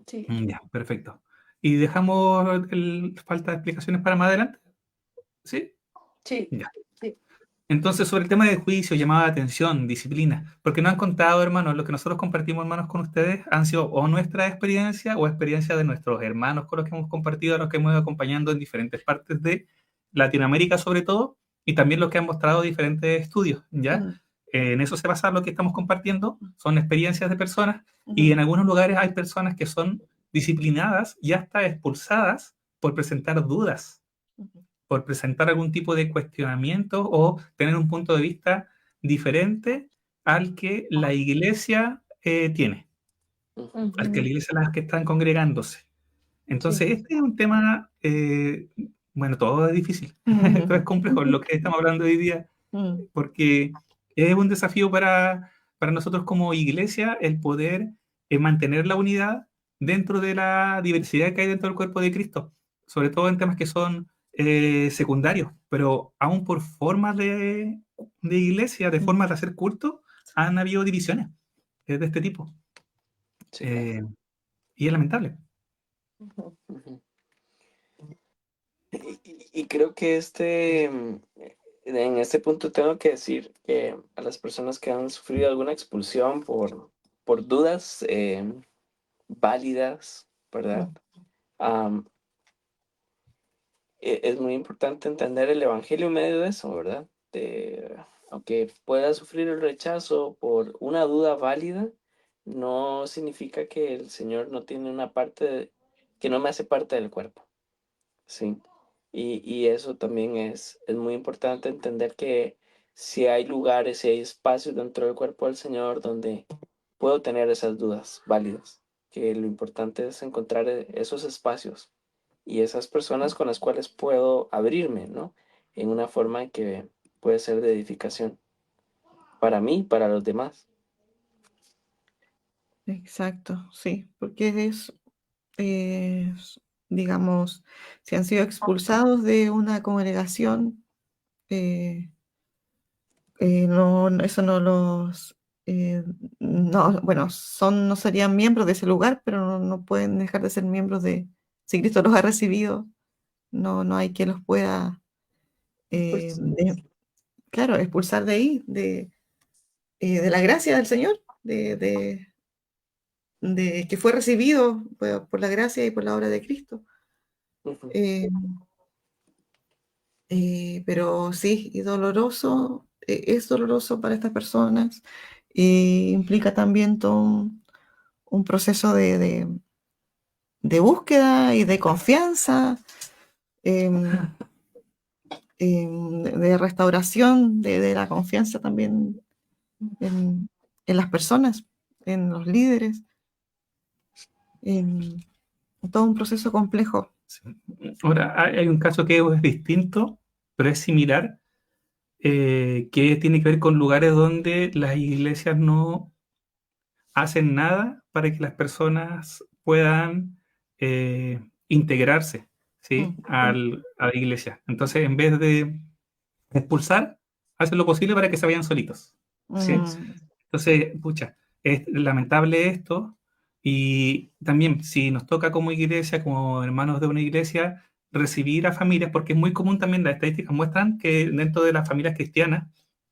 sí. Ya, perfecto. Y dejamos falta de explicaciones para más adelante. ¿Sí? Sí, Ya. sí. Entonces, sobre el tema de juicio, llamada de atención, disciplina, porque nos han contado, hermanos, lo que nosotros compartimos, hermanos, con ustedes, han sido o nuestra experiencia o experiencia de nuestros hermanos con los que hemos compartido, a los que hemos ido acompañando en diferentes partes de Latinoamérica, sobre todo, y también los que han mostrado diferentes estudios, ¿ya? Ujú. En eso se basa lo que estamos compartiendo, son experiencias de personas, y Ujú. en algunos lugares hay personas que son disciplinadas y hasta expulsadas por presentar dudas, Ujú. por presentar algún tipo de cuestionamiento o tener un punto de vista diferente al que la iglesia tiene, al que la Ujú, iglesia las que están congregándose. sí. Entonces, este es un tema, bueno, todo es difícil, Ujú. todo es complejo, lo que estamos hablando hoy día, Ujú. porque es un desafío para nosotros como iglesia el poder mantener la unidad dentro de la diversidad que hay dentro del cuerpo de Cristo, sobre todo en temas que son secundarios, pero aún por formas de iglesia, de formas de hacer culto, han habido divisiones de este tipo. Sí, claro. Y es lamentable. Ujú. Ujú. Y creo que en este punto tengo que decir que a las personas que han sufrido alguna expulsión por dudas válidas, ¿verdad? Am, es muy importante entender el evangelio en medio de eso, ¿verdad? Aunque pueda sufrir el rechazo por una duda válida, no significa que el Señor no tiene una que no me hace parte del cuerpo, ¿sí? Y eso también es muy importante entender que si hay lugares, si hay espacios dentro del cuerpo del Señor donde puedo tener esas dudas válidas, que lo importante es encontrar esos espacios y esas personas con las cuales puedo abrirme, ¿no? En una forma que puede ser de edificación para mí, para los demás. Exacto, sí, porque digamos, si han sido expulsados de una congregación, no, eso no los eh, no, bueno, no serían miembros de ese lugar, pero no pueden dejar de ser miembros si Cristo los ha recibido, no hay quien los pueda, Pues, claro, expulsar de ahí, de la gracia del Señor, de que fue recibido por la gracia y por la obra de Cristo. Ujú. Eh, pero sí, y doloroso, es doloroso para estas personas, y implica también todo un proceso de búsqueda y de confianza, em, de restauración de la confianza también en las personas, en los líderes, en todo un proceso complejo. Sí. Ahora, hay un caso que es distinto, pero es similar, que tiene que ver con lugares donde las iglesias no hacen nada para que las personas puedan integrarse, ¿sí? A la iglesia. Entonces, en vez de expulsar, hacen lo posible para que se vayan solitos, ¿sí? Entonces, pucha, es lamentable esto, y también si nos toca como iglesia, como hermanos de una iglesia, recibir a familias, porque es muy común también, las estadísticas muestran que dentro de las familias cristianas,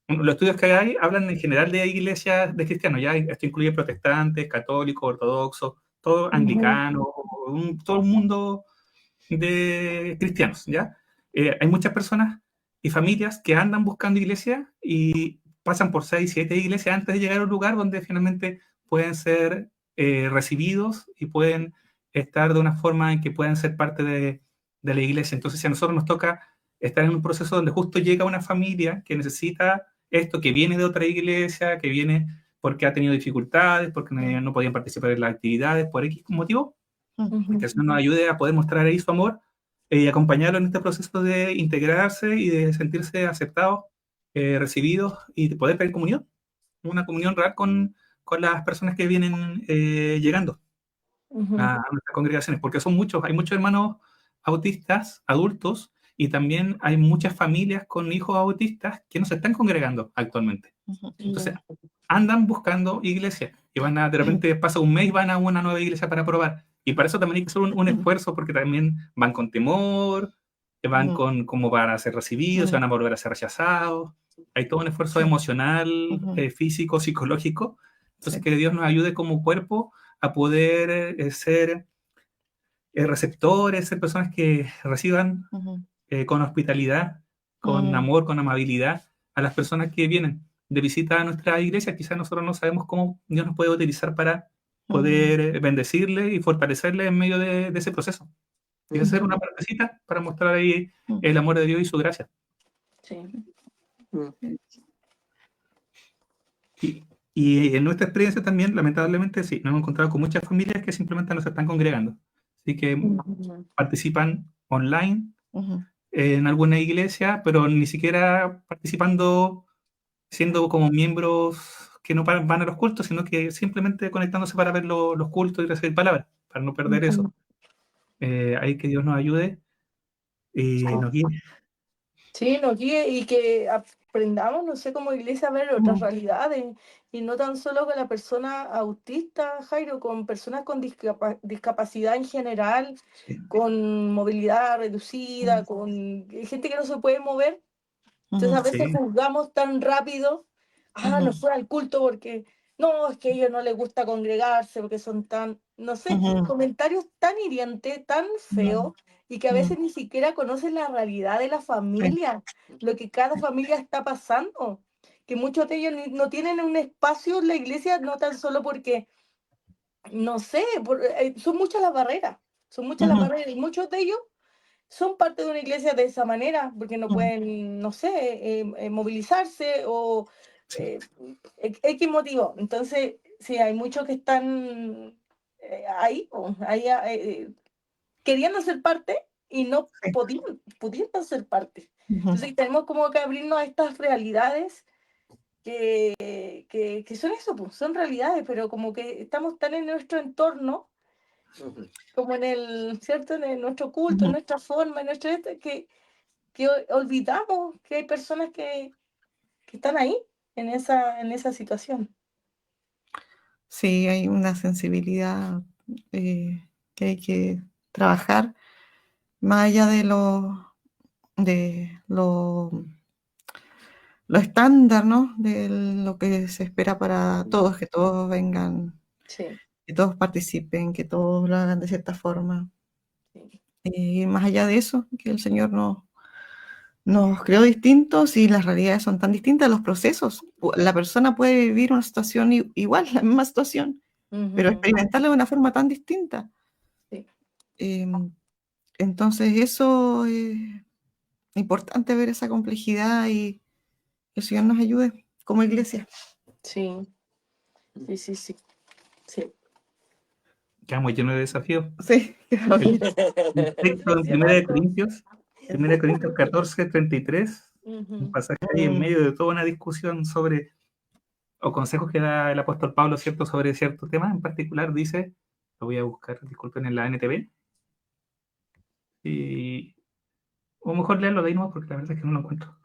bueno, los estudios que hay hablan en general de iglesias de cristianos, ya esto incluye protestantes, católicos, ortodoxos, todo anglicano, todo un mundo de cristianos, ¿ya? Hay muchas personas y familias que andan buscando iglesia y pasan por 6, 7 iglesias antes de llegar a un lugar donde finalmente pueden ser recibidos y pueden estar de una forma en que puedan ser parte de la iglesia. Entonces, si a nosotros nos toca estar en un proceso donde justo llega una familia que necesita esto, que viene de otra iglesia, que viene porque ha tenido dificultades, porque no podían participar en las actividades, por X motivo, que el Señor nos ayude a poder mostrar ahí su amor y acompañarlo en este proceso de integrarse y de sentirse aceptados, recibidos, y de poder pedir comunión, una comunión real con las personas que vienen llegando a nuestras congregaciones, porque son muchos, hay muchos hermanos autistas, adultos, y también hay muchas familias con hijos autistas que no se están congregando actualmente. Entonces, andan buscando iglesia y de repente pasa un mes y van a una nueva iglesia para probar. Y para eso también hay que hacer un esfuerzo, porque también van con temor, van como para ser recibidos, se van a volver a ser rechazados. Hay todo un esfuerzo emocional, físico, psicológico. Entonces, que Dios nos ayude como cuerpo a poder ser receptores, ser personas que reciban con hospitalidad, con amor, con amabilidad a las personas que vienen de visita a nuestra iglesia. Quizás nosotros no sabemos cómo Dios nos puede utilizar para poder bendecirle y fortalecerle en medio de ese proceso. Y hacer una partecita para mostrar ahí el amor de Dios y su gracia. Sí. Y en nuestra experiencia también, lamentablemente, sí, nos hemos encontrado con muchas familias que simplemente no se están congregando. Así que participan online en alguna iglesia, pero ni siquiera participando, siendo como miembros que no van a los cultos, sino que simplemente conectándose para ver los cultos y recibir palabras, para no perder eso. Ahí que Dios nos ayude y nos guíe. Sí, nos guíe y que aprendamos, no sé, como iglesia a ver otras realidades y no tan solo con la persona autista, Jairo, con personas con discapacidad en general, Sí. con movilidad reducida, con gente que no se puede mover. Entonces a veces Sí. juzgamos tan rápido, no fue al culto porque, no, es que a ellos no les gusta congregarse, porque son tan, no sé, comentarios tan hirientes, tan feos, y que a veces ni siquiera conocen la realidad de la familia, lo que cada familia está pasando, que muchos de ellos no tienen un espacio en la iglesia, no tan solo porque, no sé, son muchas las barreras, y muchos de ellos son parte de una iglesia de esa manera, porque no pueden, no sé, movilizarse o Sí. X motivo. Entonces, sí, hay muchos que están ahí, queriendo ser parte y no pudiendo ser parte. Entonces, tenemos como que abrirnos a estas realidades que son eso, pues, son realidades, pero como que estamos tan en nuestro entorno como ¿cierto? En nuestro culto, en nuestra forma, que olvidamos que hay personas que están ahí, en esa situación. Sí, hay una sensibilidad que hay que trabajar más allá de lo estándar, ¿no? De lo que se espera para todos, que todos vengan, Sí, que todos participen, que todos lo hagan de cierta forma. sí. Y más allá de eso, que el Señor nos creó distintos y las realidades son tan distintas, los procesos. La persona puede vivir una situación igual, la misma situación, pero Ujú, experimentarla de una forma tan distinta. sí. Entonces eso es importante, ver esa complejidad y que el Señor nos ayude como iglesia. Sí, sí, sí, sí. Sí. Quedamos llenos de desafíos. Sí, El texto en 1 Corintios, 1 Corintios 14, 33, un Ujú. pasaje ahí en Mm, medio de toda una discusión sobre, o consejos que da el apóstol Pablo, ¿cierto?, sobre ciertos temas. En particular dice, lo voy a buscar, disculpen, en la NTV, y, o mejor leerlo de ahí nomás, porque la verdad es que no lo encuentro.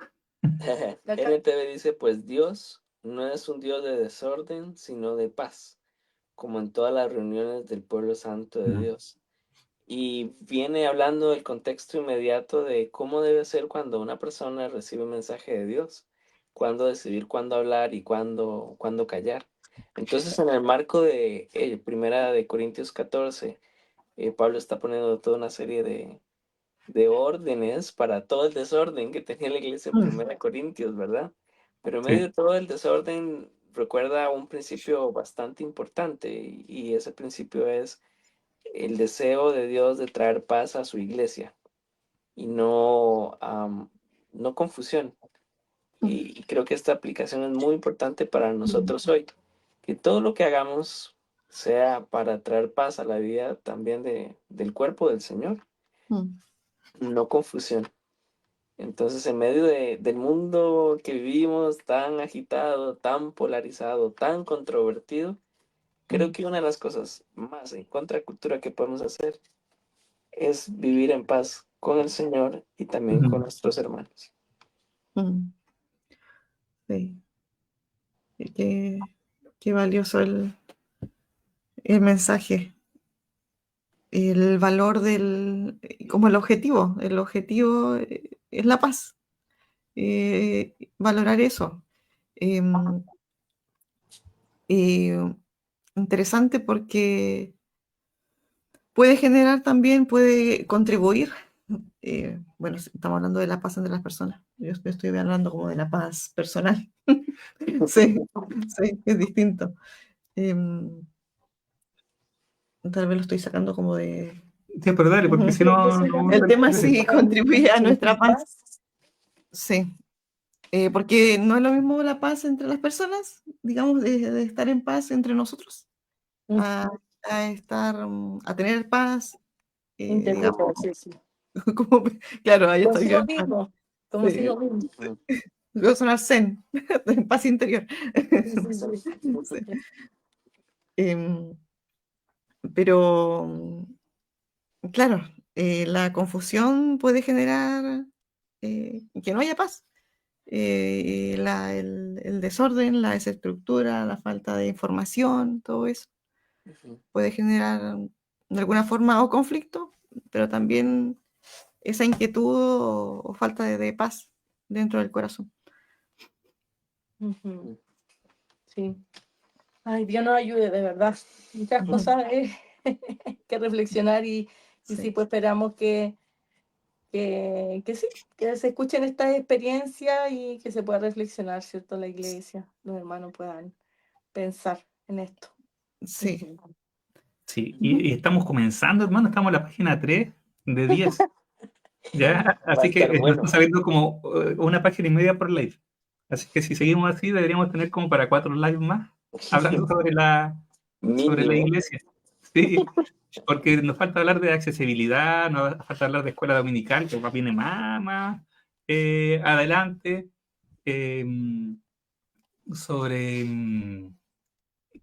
La ca- NTV dice, pues Dios no es un Dios de desorden, sino de paz, como en todas las reuniones del pueblo santo de Dios. Y viene hablando del contexto inmediato de cómo debe ser cuando una persona recibe un mensaje de Dios, cuándo decidir cuándo hablar y cuándo callar. Entonces, en el marco de Primera de Corintios 14, Pablo está poniendo toda una serie de órdenes para todo el desorden que tenía la iglesia en mm, Primera de Corintios, ¿verdad? Pero en medio Sí. de todo el desorden recuerda un principio bastante importante y ese principio es el deseo de Dios de traer paz a su iglesia y no confusión. mm, Y creo que esta aplicación es muy importante para nosotros hoy, que todo lo que hagamos sea para traer paz a la vida también del cuerpo del Señor, mm, no confusión. Entonces, en medio del mundo que vivimos tan agitado, tan polarizado, tan controvertido, creo mm, que una de las cosas más en contracultura que podemos hacer es vivir en paz con el Señor y también con Ujú. nuestros hermanos. mm. Sí, y qué valioso el mensaje, el valor como el objetivo es la paz, valorar eso. Em, y interesante porque puede contribuir. Bueno, estamos hablando de la paz entre las personas. Yo estoy hablando como de la paz personal. Sí, sí, es distinto. Em, Tal vez lo estoy sacando como de... Sí, pero dale, porque Ujú. si no, no El tema entendí. sí contribuye a nuestra Sentir paz. paz. Sí, porque no es lo mismo la paz entre las personas, digamos, de estar en paz entre nosotros, a, Ujú. a tener paz, digamos, Interior, sí, sí. como, claro, ahí estoy yo Consigo en paz. mismo, Sí, consigo mismo. Mm. voy a sonar zen, en paz interior. Sí, sí, sí. Sí. Em, pero, claro, la confusión puede generar que no haya paz. El desorden, la desestructura, la falta de información, todo eso Ujú. puede generar de alguna forma o conflicto, pero también esa inquietud o falta de paz dentro del corazón. Ujú. Sí. Ay, Dios nos ayude, de verdad. Muchas Ujú. cosas que reflexionar y sí, Sí, pues esperamos que sí, que se escuchen estas experiencias y que se pueda reflexionar, ¿cierto? La iglesia, los hermanos puedan pensar en esto. sí. Ujú. Sí, y estamos comenzando, hermano, estamos en la página 3 de 10. Ya, Va a así que estar nos bueno. está saliendo como una página y media por live. Así que si seguimos así, deberíamos tener como para 4 lives más hablando sobre la Mínimo. iglesia. Sí, porque nos falta hablar de accesibilidad, nos falta hablar de escuela dominical, que viene más adelante. eh, sobre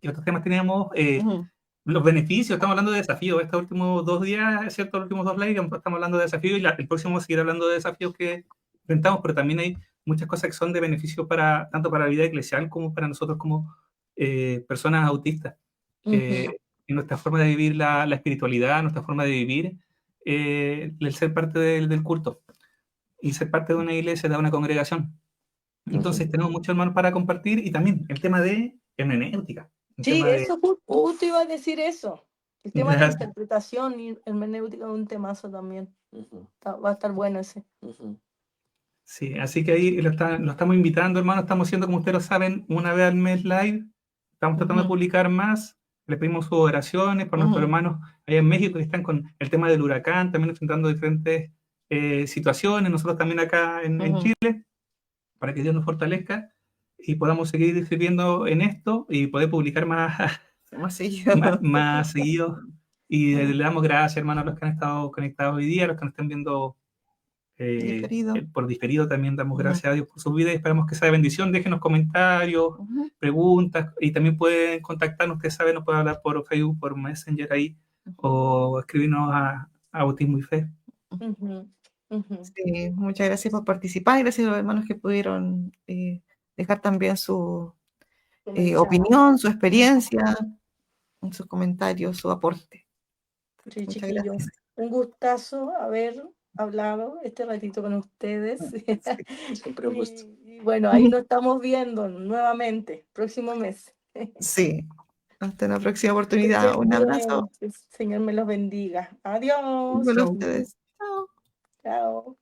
qué otros temas teníamos. Ujú. Los beneficios, estamos hablando de desafíos. Estos últimos 2 días, ¿cierto? Los últimos 2 lives, estamos hablando de desafíos y el próximo vamos a seguir hablando de desafíos que enfrentamos, pero también hay muchas cosas que son de beneficio tanto para la vida eclesial como para nosotros como personas autistas. en nuestra forma de vivir la espiritualidad, nuestra forma de vivir el ser parte del culto y ser parte de una iglesia, de una congregación. Entonces tenemos muchos hermanos para compartir y también el tema de hermenéutica. Sí, eso justo iba a decir eso. El tema de la interpretación y hermenéutica es un temazo también. Va a estar bueno ese. Sí, así que ahí lo estamos invitando, hermanos. Estamos haciendo, como ustedes lo saben, una vez al mes live. Estamos tratando de publicar más. Les pedimos sus oraciones por nuestros hermanos allá en México que están con el tema del huracán, también enfrentando diferentes situaciones. Nosotros también acá en Chile, para que Dios nos fortalezca y podamos seguir sirviendo en esto y poder publicar más seguido. Y le damos gracias, hermanos, a los que han estado conectados hoy día, a los que nos están viendo por diferido. También damos gracias a Dios por sus vidas y esperamos que sea de bendición. Déjenos comentarios, preguntas, y también pueden contactarnos. Ustedes saben, nos pueden hablar por Facebook, por Messenger ahí, o escribirnos a Bautismo y Fe. Sí, muchas gracias por participar, gracias a los hermanos que pudieron dejar también su opinión, su experiencia, sus comentarios, su aporte. Sí, muchas chiquillos, gracias. un gustazo haber hablado este ratito con ustedes. Siempre un gusto. Y bueno, ahí nos estamos viendo nuevamente, próximo mes. Sí, hasta la próxima oportunidad. Un abrazo. Que el Señor me los bendiga. Adiós. Con ustedes. Chao. Chao.